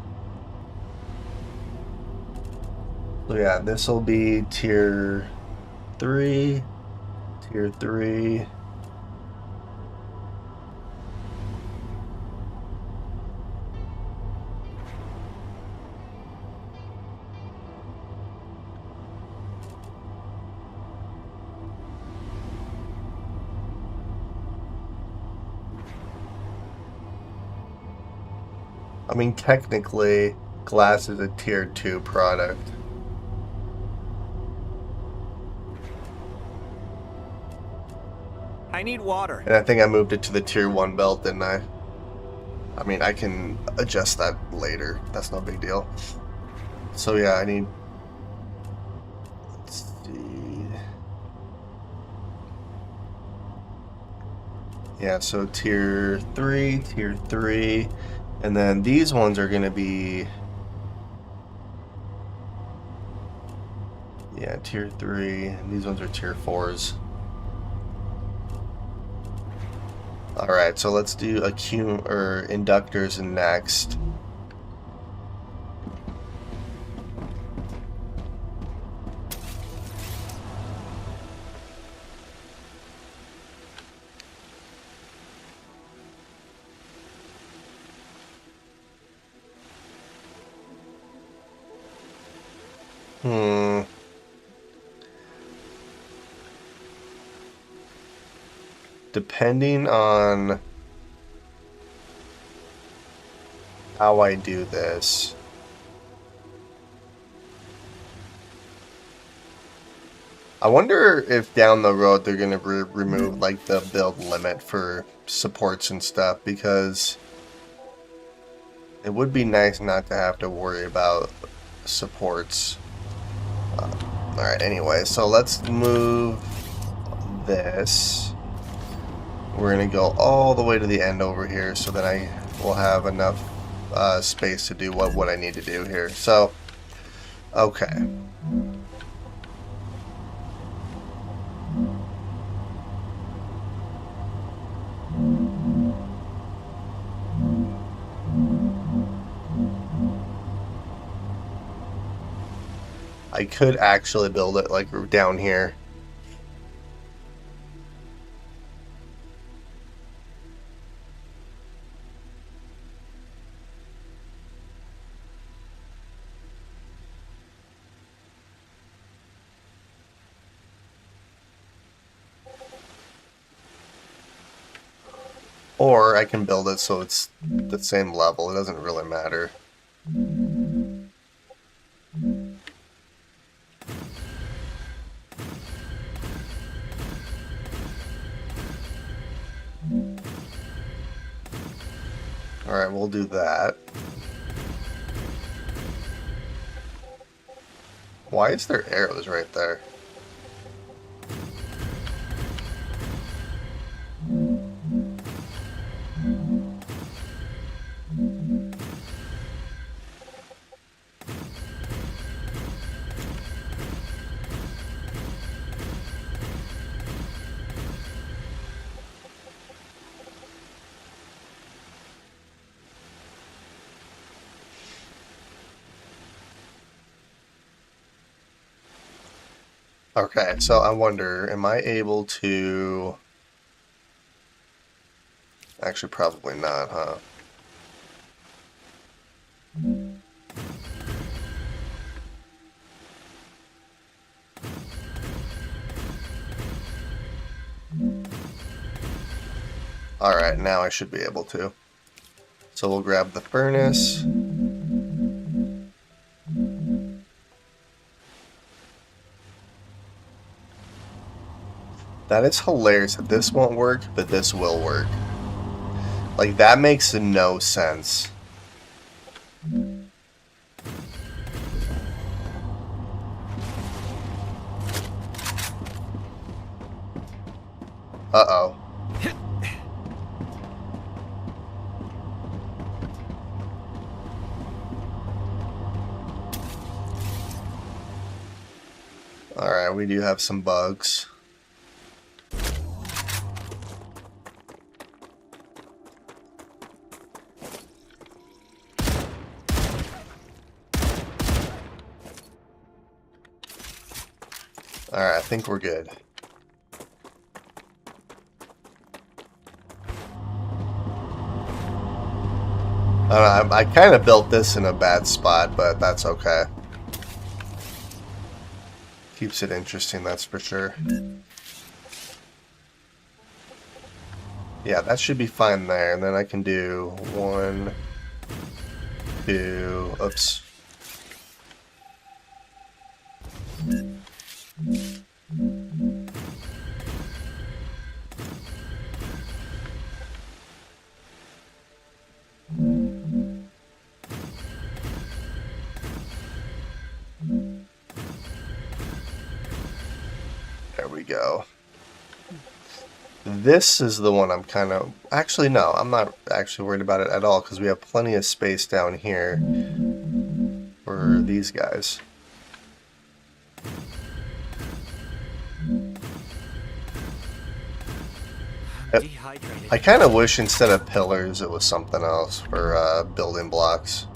So yeah, this will be tier 3, tier 3. I mean, technically, glass is a tier 2 product. I need water. And I think I moved it to the tier 1 belt, didn't I? I mean, I can adjust that later. That's no big deal. So yeah, I need... Let's see... Yeah, so tier 3, and then these ones are going to be... Yeah, tier 3, and these ones are tier 4s. Alright, so let's do inductors next. Depending on how I do this, I wonder if down the road they're going to remove like the build limit for supports and stuff, because it would be nice not to have to worry about supports. Alright, anyway, so let's move this. We're going to go all the way to the end over here so that I will have enough space to do what I need to do here. So, okay. I could actually build it like down here. Or I can build it so it's the same level. It doesn't really matter. Alright, we'll do that. Why is there arrows right there? Okay, so I wonder, am I able to... Actually, probably not, huh? Alright, now I should be able to. So we'll grab the furnace. That is hilarious that this won't work, but this will work. Like, that makes no sense. Uh-oh. Alright, we do have some bugs. Alright, I think we're good. I don't know, I kind of built this in a bad spot, but that's okay. Keeps it interesting, that's for sure. Yeah, that should be fine there, and then I can do 1, 2, oops. go. This is the one I'm kind of... Actually, no, I'm not actually worried about it at all because we have plenty of space down here for these guys. Dehydrated. I kind of wish instead of pillars it was something else for building blocks.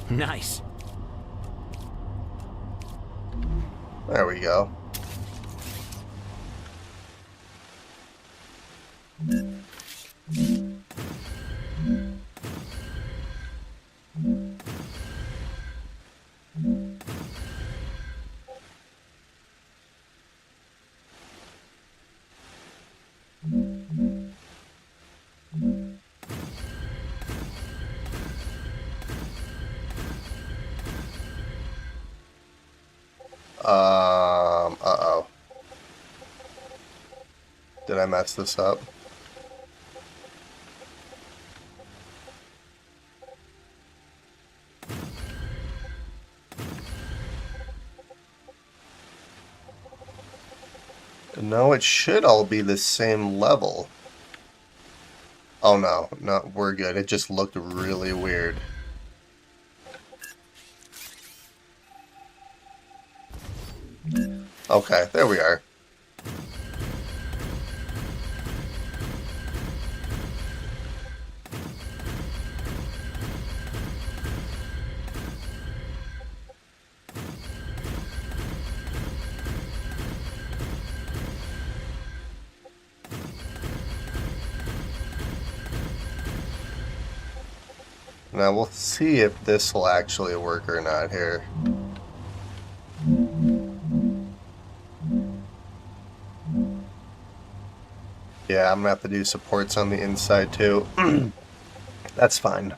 Nice. There we go. Uh-oh. Did I mess this up? No, it should all be the same level. Oh no, no, we're good. It just looked really weird. Okay, there we are. Now we'll see if this will actually work or not here. Yeah, I'm gonna have to do supports on the inside too. That's fine.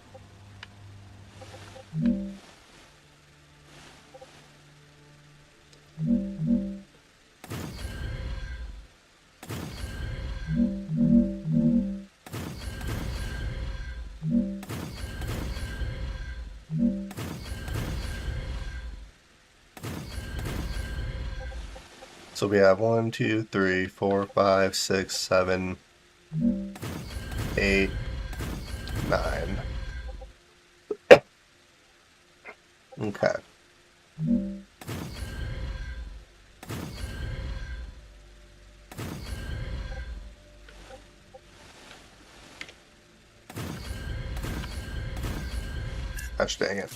So we have 1, 2, 3, 4, 5, 6, 7, 8, 9. Okay. Gosh dang it.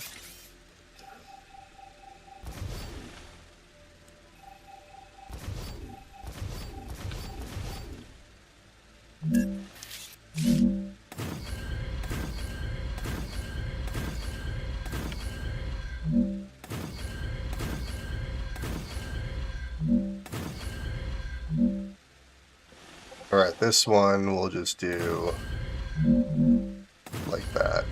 Alright, this one we'll just do like that.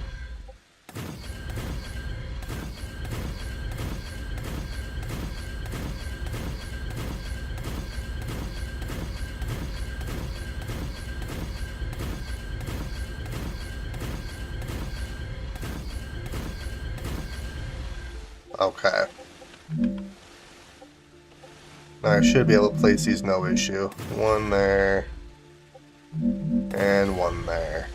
Okay. Now I should be able to place these no issue. One there. And one there.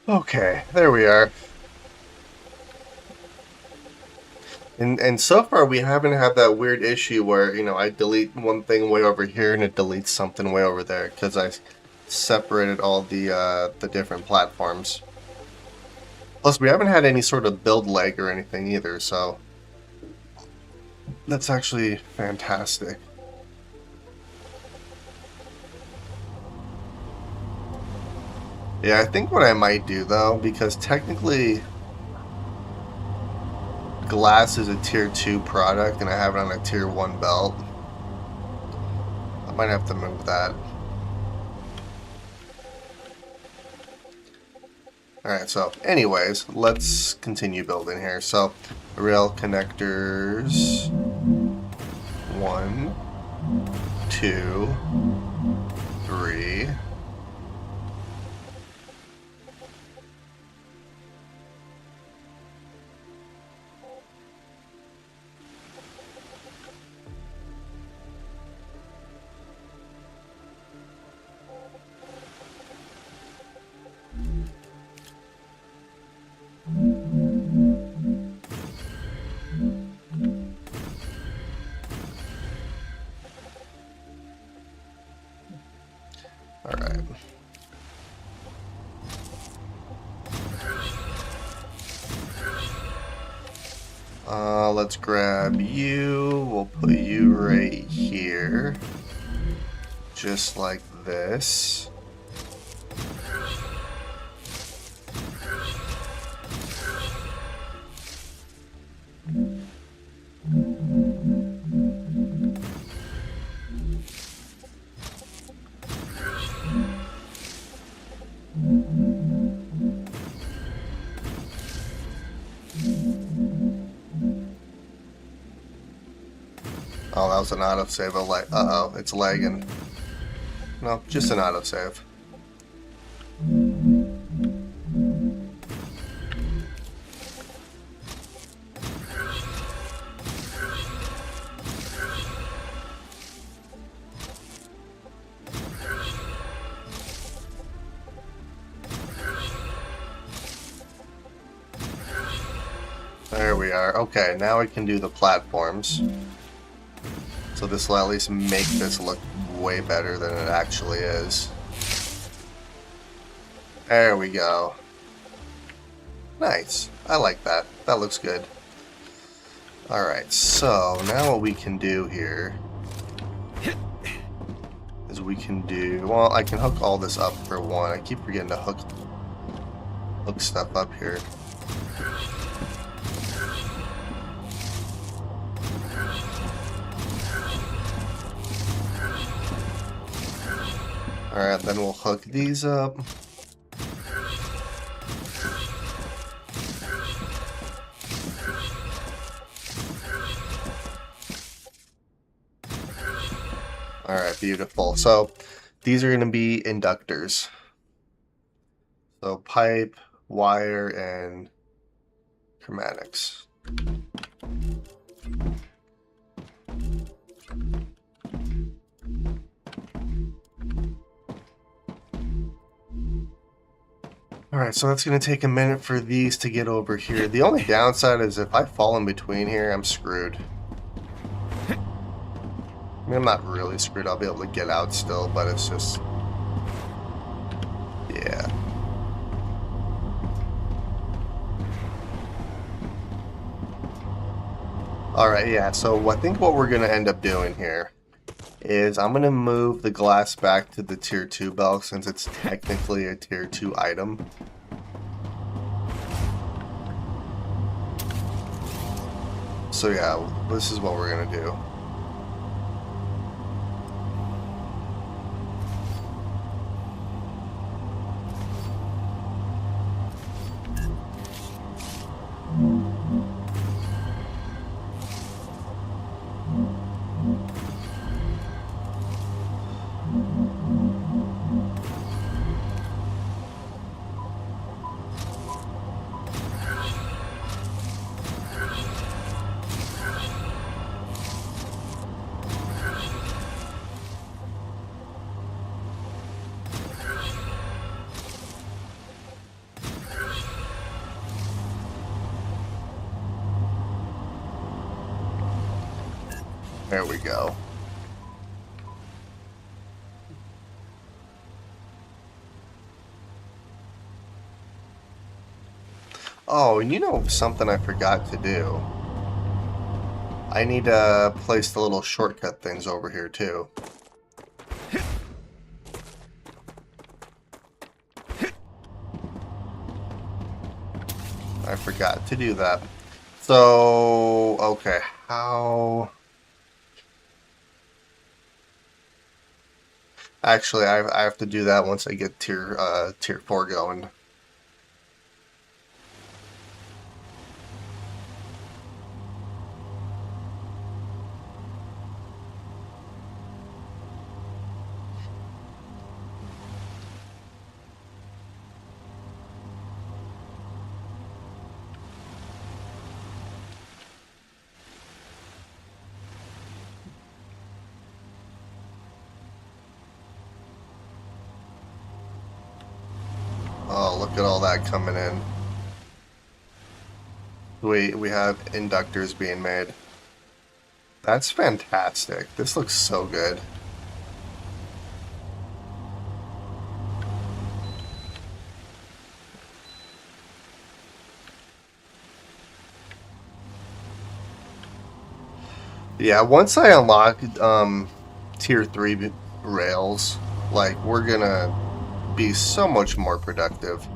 Okay, there we are. And so far we haven't had that weird issue where, you know, I delete one thing way over here and it deletes something way over there because I separated all the different platforms. Plus we haven't had any sort of build lag or anything either, so that's actually fantastic. Yeah, I think what I might do though, because technically glass is a tier 2 product and I have it on a tier 1 belt, I might have to move that. Alright, so anyways, let's continue building here. So rail connectors 1, 2, 3, Let's grab you. We'll put you right here. Just like this. Oh, that was an autosave. Uh-oh, it's lagging. No, just an autosave. There we are. Okay, now we can do the platforms. So this will at least make this look way better than it actually is. There we go. Nice. I like that. That looks good. Alright, so now what we can do here is we can do... Well, I can hook all this up for one. I keep forgetting to hook stuff up here. Alright, then we'll hook these up. Alright, beautiful. So, these are going to be inductors. So, pipe, wire, and chromatics. Alright, so that's going to take a minute for these to get over here. The only downside is if I fall in between here, I'm screwed. I mean, I'm not really screwed. I'll be able to get out still, but it's just... Yeah. Alright, yeah, so I think what we're going to end up doing here is I'm going to move the glass back to the tier 2 belt since it's technically a tier 2 item. So yeah, this is what we're going to do. There we go. Oh, and you know something I forgot to do? I need to place the little shortcut things over here too. I forgot to do that. So, okay, how... Actually, I have to do that once I get tier 4 going. Oh, look at all that coming in. We have inductors being made. That's fantastic. This looks so good. Yeah, once I unlock tier 3 rails, like, we're gonna be so much more productive.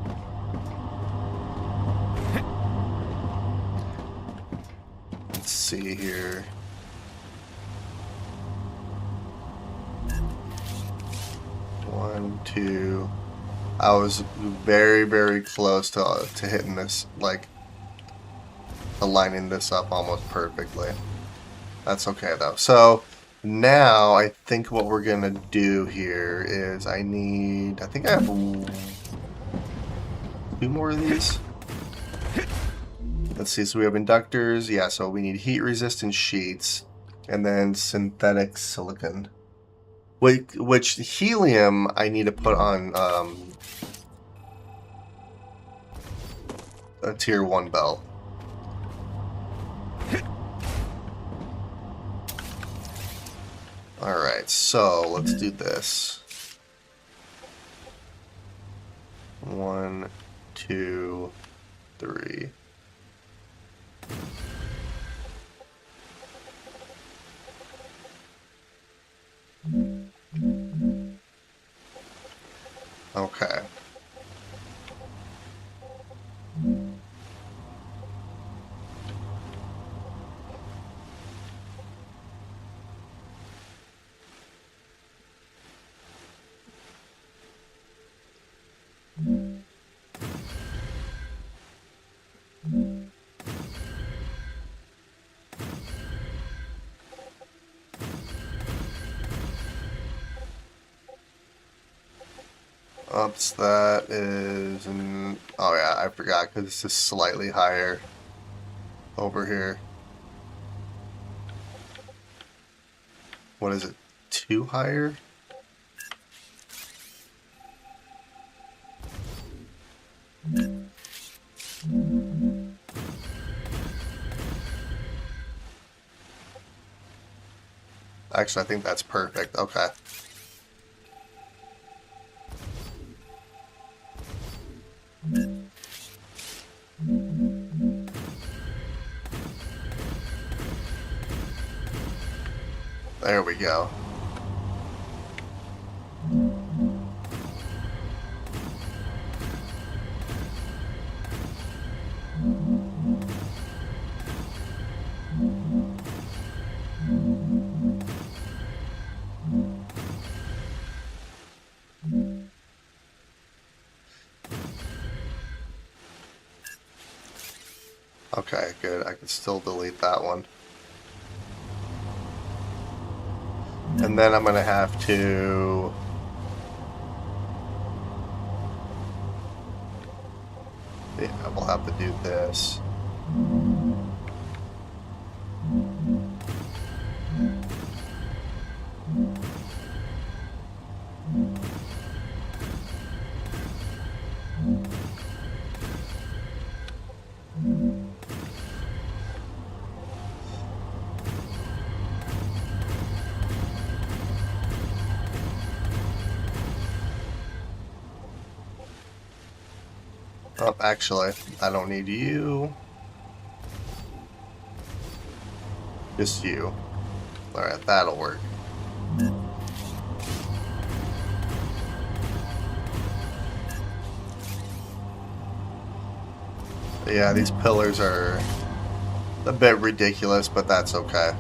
Let's see here. One, two. I was very, very close to hitting this, like, aligning this up almost perfectly. That's okay though. So now I think what we're gonna do here is I think I have 2 more of these. Let's see, so we have inductors, yeah, so we need heat resistant sheets and then synthetic silicon. Which helium I need to put on a tier 1 belt. Alright, so let's do this. 1, 2, 3. Okay. Oops, that is... oh yeah, I forgot because this is slightly higher over here. What is it? 2 higher? Actually, I think that's perfect. Okay. There we go. Okay, good. I can still delete that one. And then I'm going to have to... yeah, we'll have to do this. Oh, actually, I don't need you. Just you. Alright, that'll work. Yeah, these pillars are a bit ridiculous, but that's okay.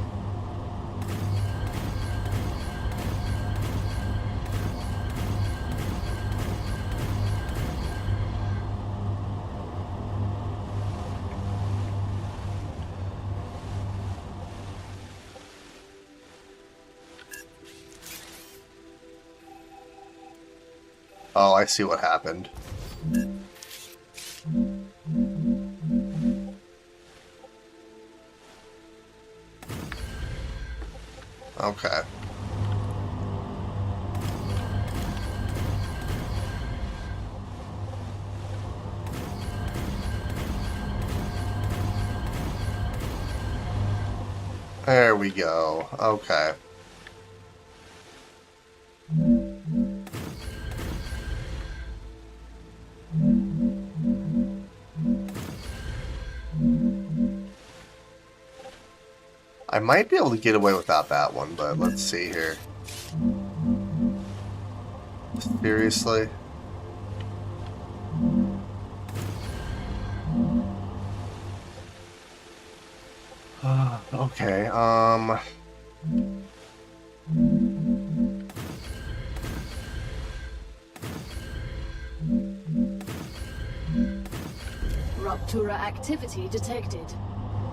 Oh, I see what happened. Okay. There we go. Okay. I might be able to get away without that one, but let's see here. Seriously? Okay, Rupture activity detected.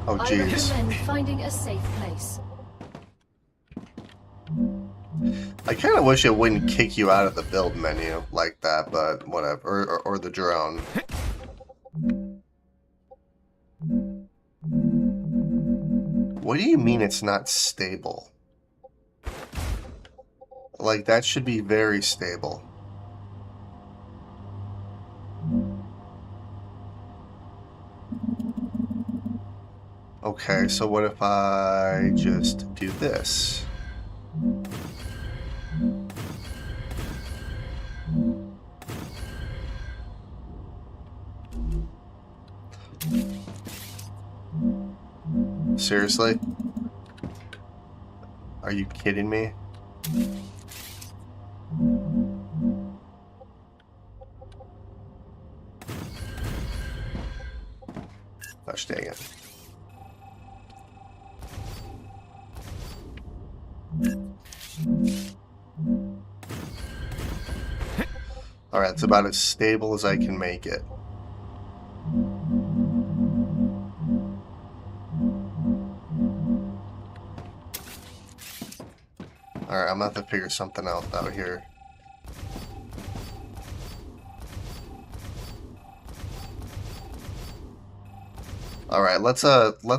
oh I jeez. recommend finding a safe place. I kind of wish it wouldn't kick you out of the build menu like that, but whatever. Or the drone. What do you mean it's not stable? Like, that should be very stable. Okay, so what if I just do this? Seriously? Are you kidding me? Gosh dang it. Alright, it's about as stable as I can make it. Alright, I'm gonna have to figure something else out here. Alright, let's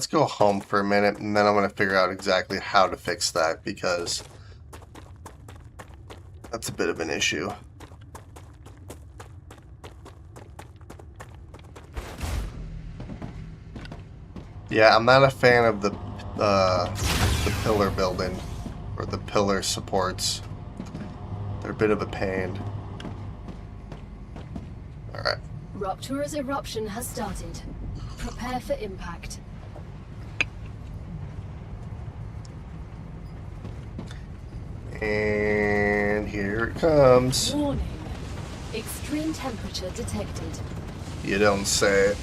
go home for a minute, and then I'm gonna figure out exactly how to fix that, because that's a bit of an issue. Yeah, I'm not a fan of the pillar building, or the pillar supports. They're a bit of a pain. Alright. Rupture's eruption has started. Prepare for impact. And here it comes. Warning. Extreme temperature detected. You don't say it.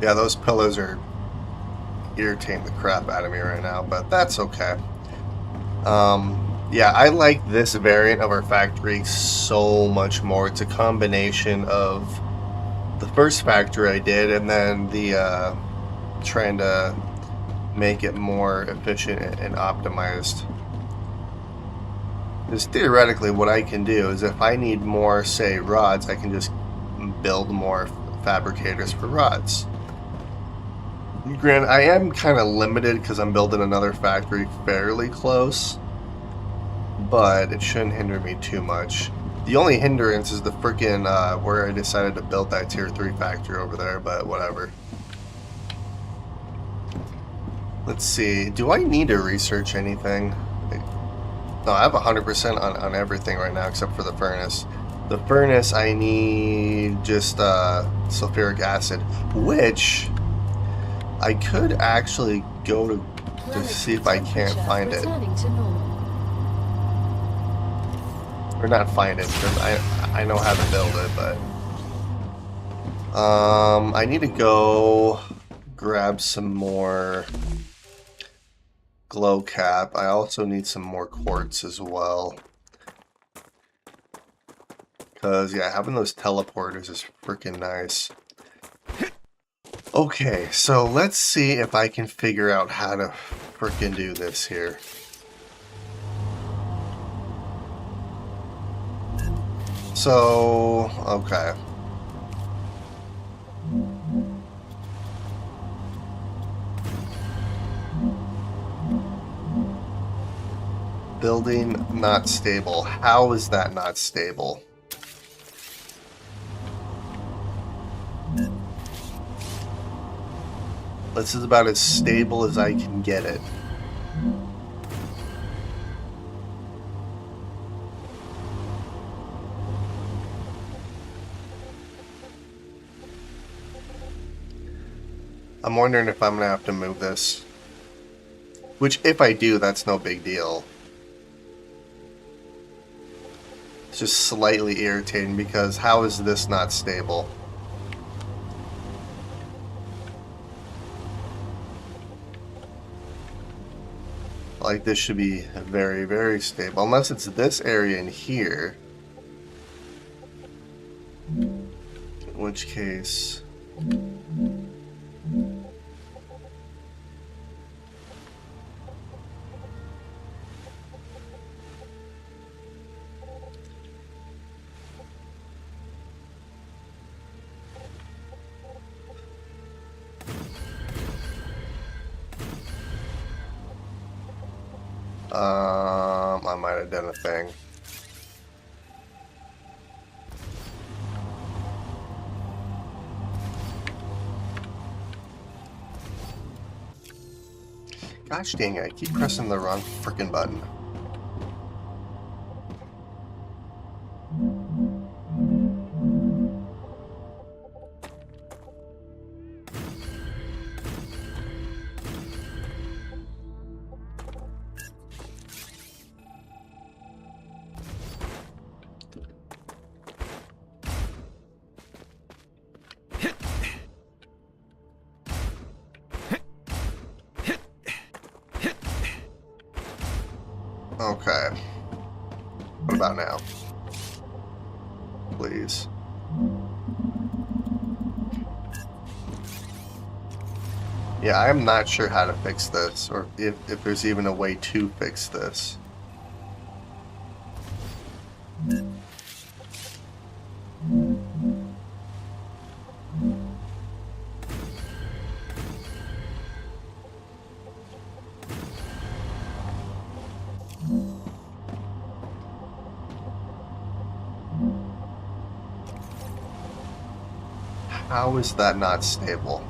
Yeah, those pillars are irritating the crap out of me right now, but that's okay. Yeah, I like this variant of our factory so much more. It's a combination of the first factory I did, and then the trying to make it more efficient and optimized. Because theoretically, what I can do is if I need more, say, rods, I can just build more fabricators for rods. Granted, I am kind of limited because I'm building another factory fairly close, but it shouldn't hinder me too much. The only hindrance is the freaking where I decided to build that tier 3 factory over there, but whatever. Let's see, do I need to research anything? No, I have 100% on everything right now except for the furnace. The furnace, I need just sulfuric acid, which I could actually go to see if I can't find it. Or not find it, because I know how to build it, but I need to go grab some more glow cap. I also need some more quartz as well. Because, yeah, having those teleporters is freaking nice. Okay, so let's see if I can figure out how to freaking do this here. So, okay. Building not stable. How is that not stable? This is about as stable as I can get it. I'm wondering if I'm gonna have to move this. Which, if I do, that's no big deal. It's just slightly irritating because how is this not stable? Like, this should be very, very stable. Unless it's this area in here. In which case... I might have done a thing. Gosh dang it, I keep pressing the wrong frickin' button. Okay. What about now? Please. Yeah, I'm not sure how to fix this, or if there's even a way to fix this. How is that not stable?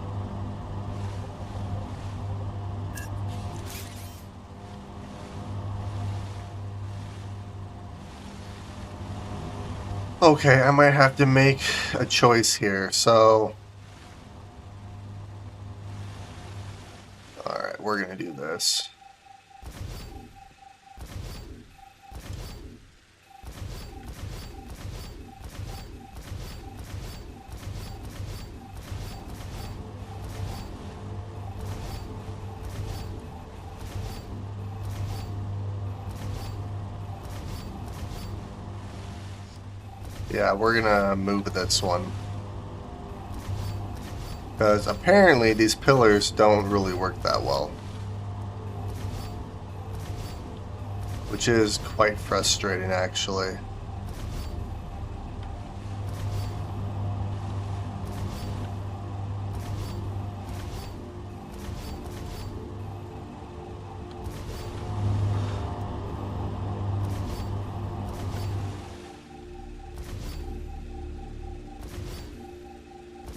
Okay, I might have to make a choice here, so... Alright, we're gonna do this. Yeah, we're gonna move this one. Because apparently these pillars don't really work that well. Which is quite frustrating, actually.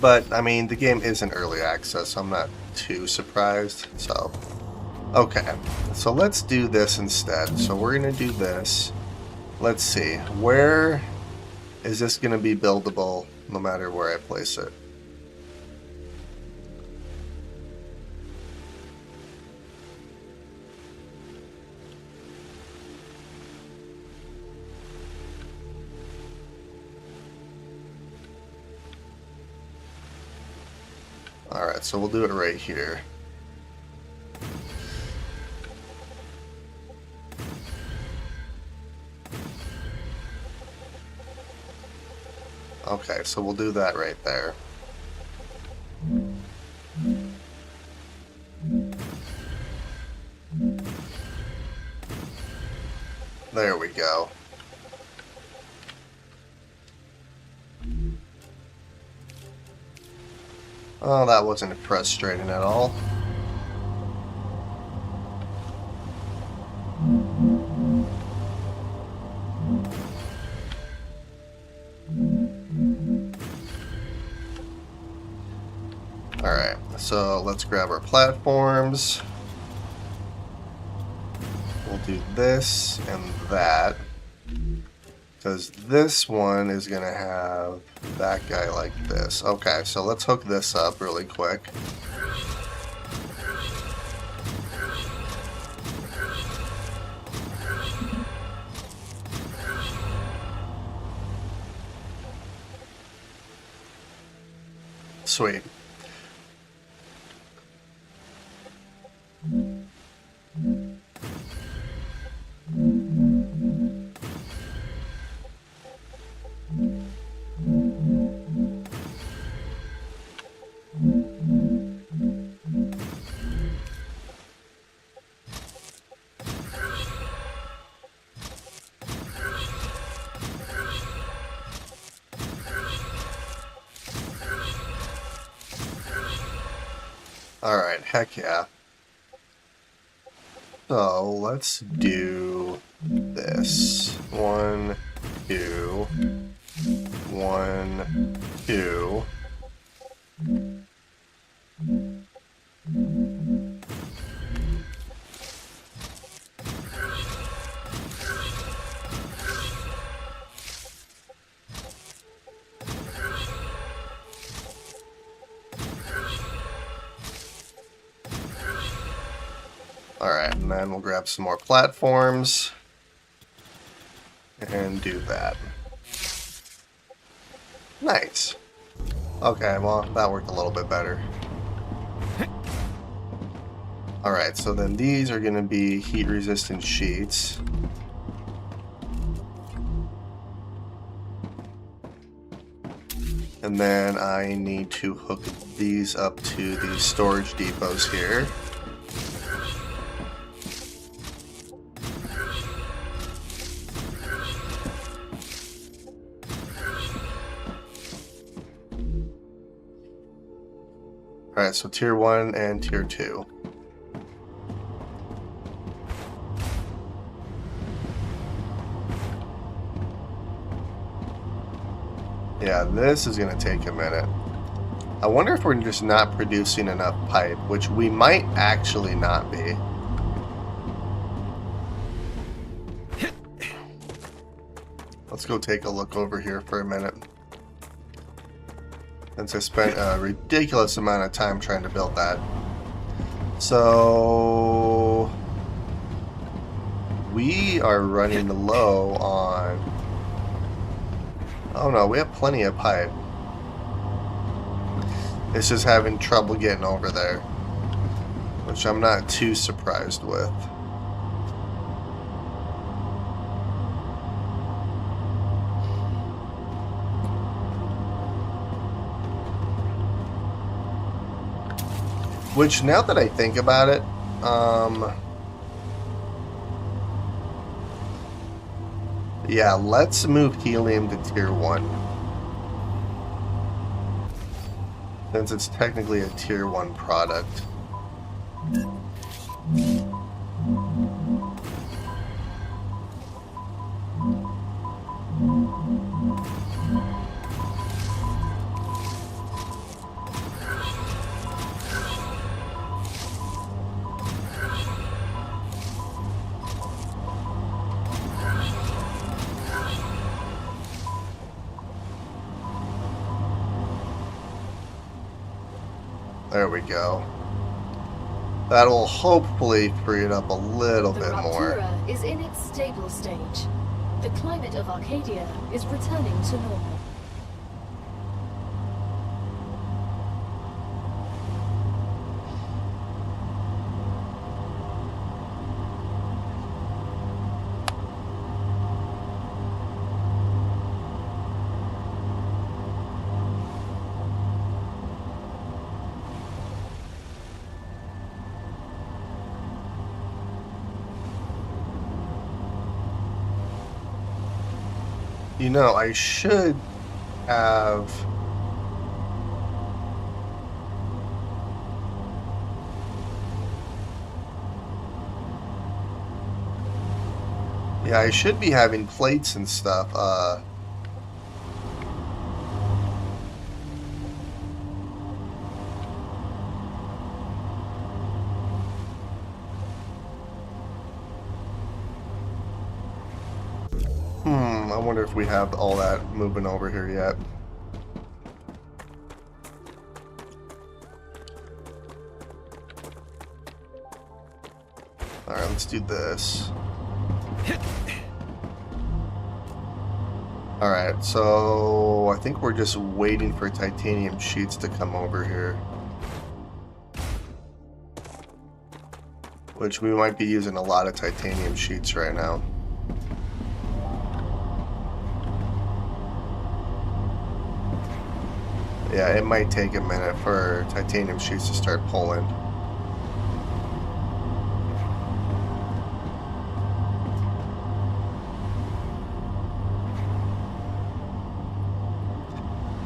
But, I mean, the game is in early access, so I'm not too surprised. So, okay. So let's do this instead. So we're going to do this. Let's see. Where is this going to be buildable no matter where I place it? Alright, so we'll do it right here. Okay, so we'll do that right there. There we go. Oh, that wasn't frustrating at all. Alright, so let's grab our platforms. We'll do this and that. Because this one is going to have that guy like this. Okay, so let's hook this up really quick. Sweet. Alright, heck yeah. So let's do this. 1, 2, 1, 2. Alright, and then we'll grab some more platforms and do that. Nice. Okay, well, that worked a little bit better. Alright, so then these are going to be heat-resistant sheets. And then I need to hook these up to the storage depots here. Alright, so tier 1 and tier 2. Yeah, this is going to take a minute. I wonder if we're just not producing enough pipe, which we might actually not be. Let's go take a look over here for a minute. Since I spent a ridiculous amount of time trying to build that. So we are running low on... Oh no, we have plenty of pipe. It's just having trouble getting over there, which I'm not too surprised with. Which, now that I think about it, yeah, let's move helium to tier 1. Since it's technically a tier 1 product. There we go. That will hopefully free it up a little bit more. The Raptura is in its stable stage. The climate of Arcadia is returning to normal. You know, I should have... Yeah, I should be having plates and stuff. I wonder if we have all that moving over here yet. Alright, let's do this. Alright, so I think we're just waiting for titanium sheets to come over here. Which we might be using a lot of titanium sheets right now. Yeah, it might take a minute for titanium sheets to start pulling.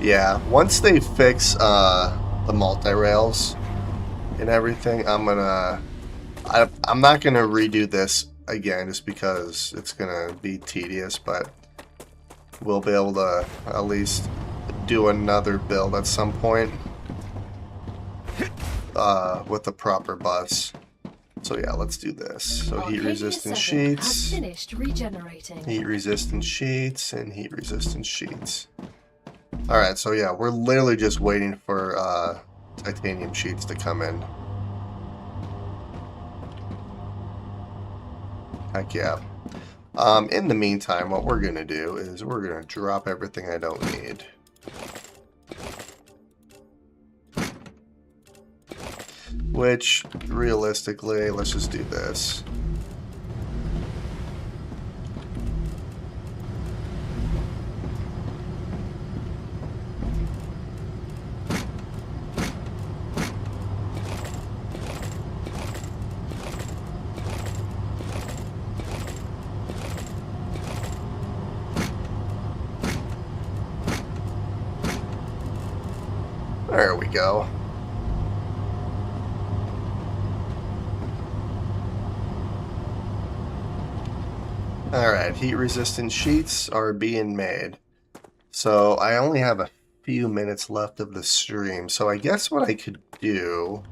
Yeah, once they fix the multi-rails and everything, I'm not gonna redo this again just because it's gonna be tedious, but we'll be able to at least do another build at some point with the proper bus. So yeah, let's do this. So heat resistant sheets, finished regenerating. heat resistant sheets, and heat resistant sheets. Alright, so yeah, we're literally just waiting for titanium sheets to come in. Heck yeah. In the meantime, what we're going to do is we're going to drop everything I don't need. Which, realistically, let's just do this. There we go. Alright, heat resistant sheets are being made. So I only have a few minutes left of the stream. So I guess what I could do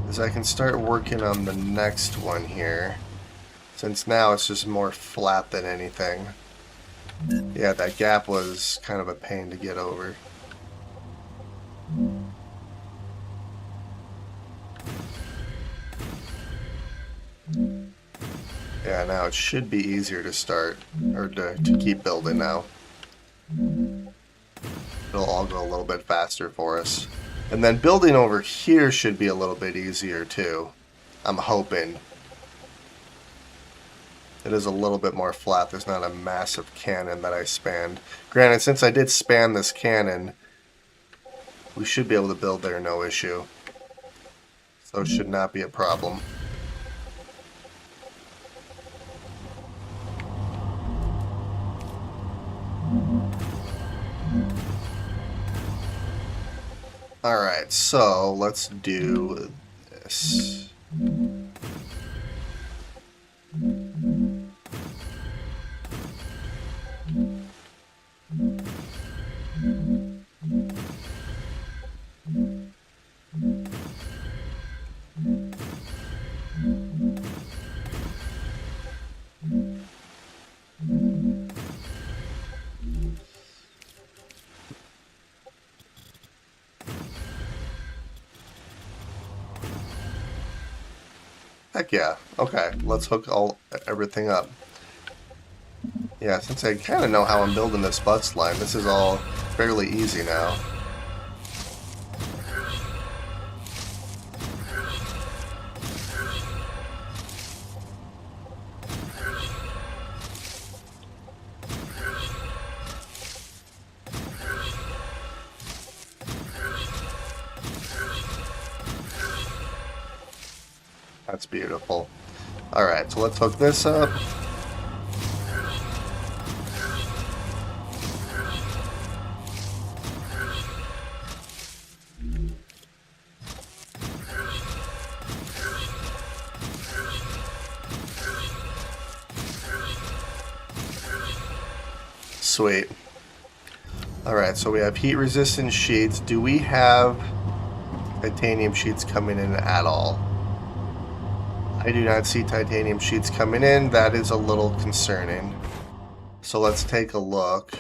is I can start working on the next one here. Since now it's just more flat than anything. Yeah, that gap was kind of a pain to get over. Yeah, now it should be easier to start, or to keep building now. It'll all go a little bit faster for us. And then building over here should be a little bit easier too. I'm hoping. It is a little bit more flat. There's not a massive cannon that I spanned. Granted, since I did span this cannon, we should be able to build there no issue. So it should not be a problem. Alright, so let's do this. Heck yeah. Okay, let's hook everything up. Yeah, since I kind of know how I'm building this bus line, this is all fairly easy now. That's beautiful. Alright, so let's hook this up. Sweet. Alright, so we have heat resistant sheets. Do we have titanium sheets coming in at all? I do not see titanium sheets coming in. That is a little concerning. So let's take a look.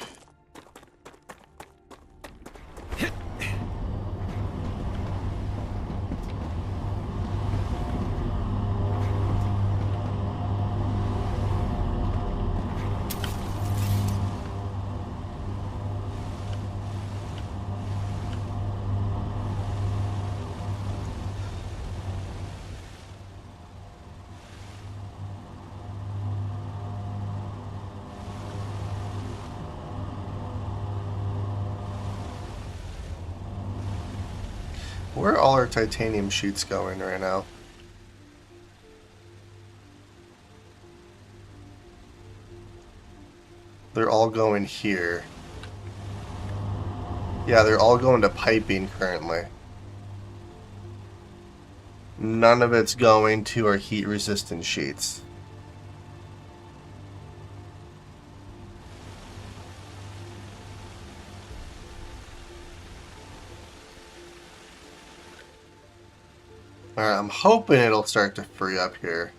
Where are all our titanium sheets going right now? They're all going here. Yeah, they're all going to piping currently. None of it's going to our heat-resistant sheets. Alright, I'm hoping it'll start to free up here.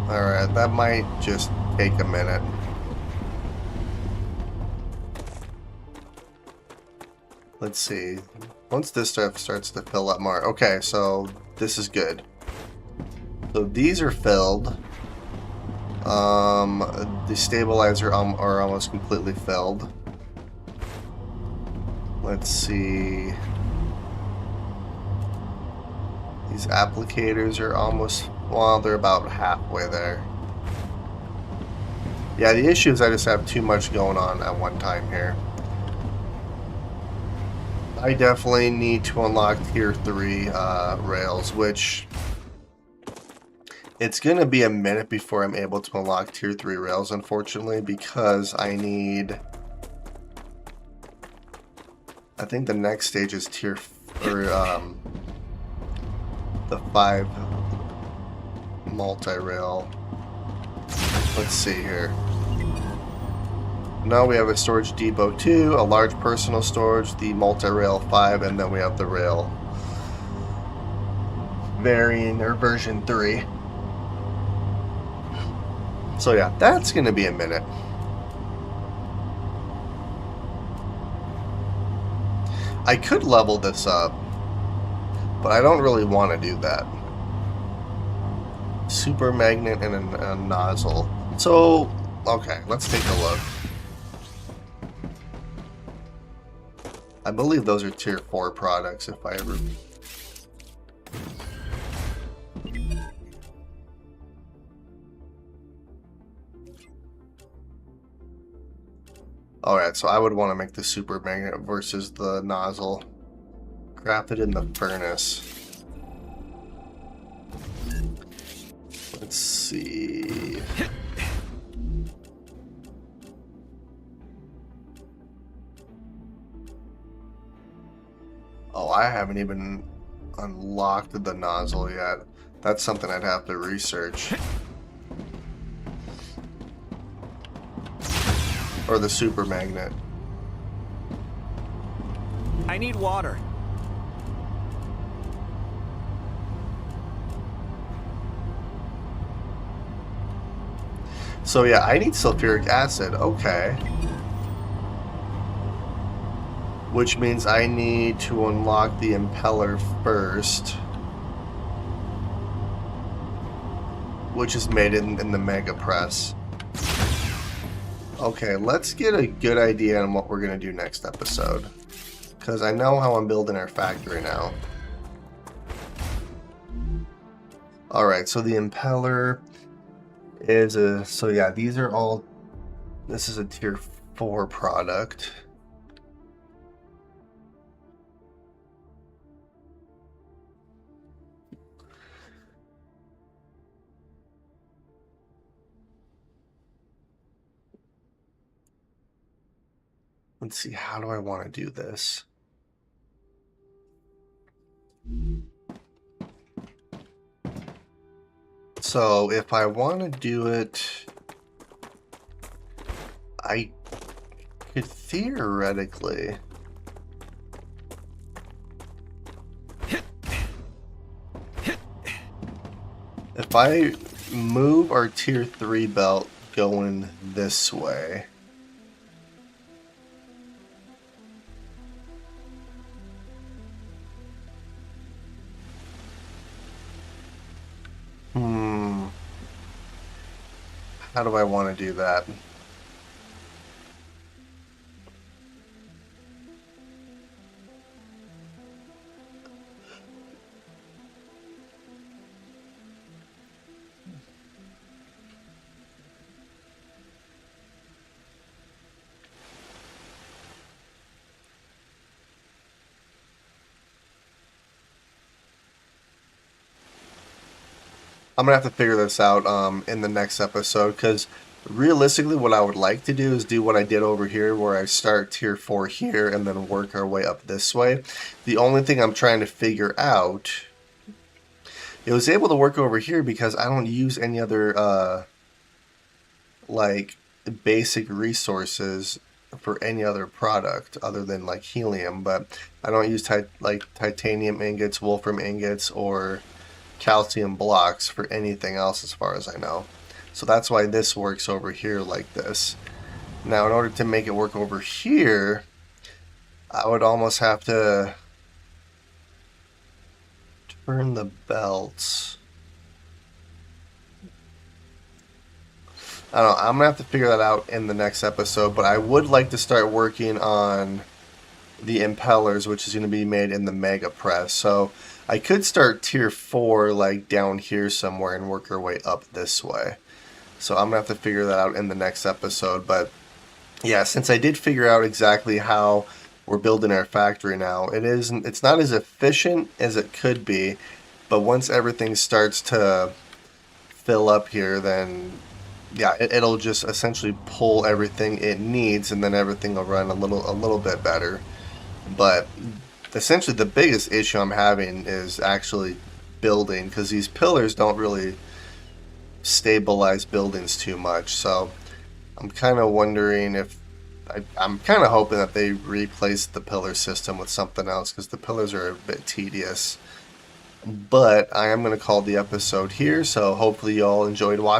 Alright, that might just take a minute. Let's see. Once this stuff starts to fill up more. Okay, so this is good. So these are filled. The stabilizer are almost completely filled. Let's see. These applicators are almost, well, they're about halfway there. Yeah, the issue is I just have too much going on at one time here. I definitely need to unlock tier 3 rails, which it's going to be a minute before I'm able to unlock tier 3 rails, unfortunately, because I need, I think the next stage is tier, or the 5 multi-rail. Let's see here. Now we have a storage depot 2, a large personal storage, the multi-rail 5, and then we have the rail variant or version 3. So yeah, that's going to be a minute. I could level this up, but I don't really want to do that. Super magnet and a nozzle. So, okay, let's take a look. I believe those are tier 4 products if I ever... Alright, so I would want to make the super magnet versus the nozzle. Crafted in the furnace. Let's see... Oh, I haven't even unlocked the nozzle yet. That's something I'd have to research. Or the super magnet. I need water. So yeah, I need sulfuric acid. Okay. Which means I need to unlock the impeller first. Which is made in the Mega Press. Okay, let's get a good idea on what we're going to do next episode. Because I know how I'm building our factory now. Alright, so the impeller is a... So yeah, these are all... This is a tier 4 product. Let's see, how do I want to do this? So if I want to do it, I could theoretically... If I move our tier 3 belt going this way... How do I want to do that? I'm gonna have to figure this out in the next episode, because realistically what I would like to do is do what I did over here, where I start tier 4 here and then work our way up this way. The only thing I'm trying to figure out, it was able to work over here because I don't use any other like basic resources for any other product other than like helium, but I don't use like titanium ingots, wolfram ingots, or calcium blocks for anything else as far as I know. So that's why this works over here like this. Now in order to make it work over here, I would almost have to turn the belts. I don't know, I'm gonna have to figure that out in the next episode, but I would like to start working on the impellers, which is going to be made in the mega press. So I could start tier 4 like down here somewhere and work our way up this way. So I'm gonna have to figure that out in the next episode. But yeah, since I did figure out exactly how we're building our factory now, it's not as efficient as it could be, but once everything starts to fill up here, then yeah, it'll just essentially pull everything it needs, and then everything will run a little bit better. But essentially the biggest issue I'm having is actually building, because these pillars don't really stabilize buildings too much. So I'm kind of wondering if I'm kind of hoping that they replace the pillar system with something else, because the pillars are a bit tedious. But I am going to call the episode here, so hopefully you all enjoyed watching.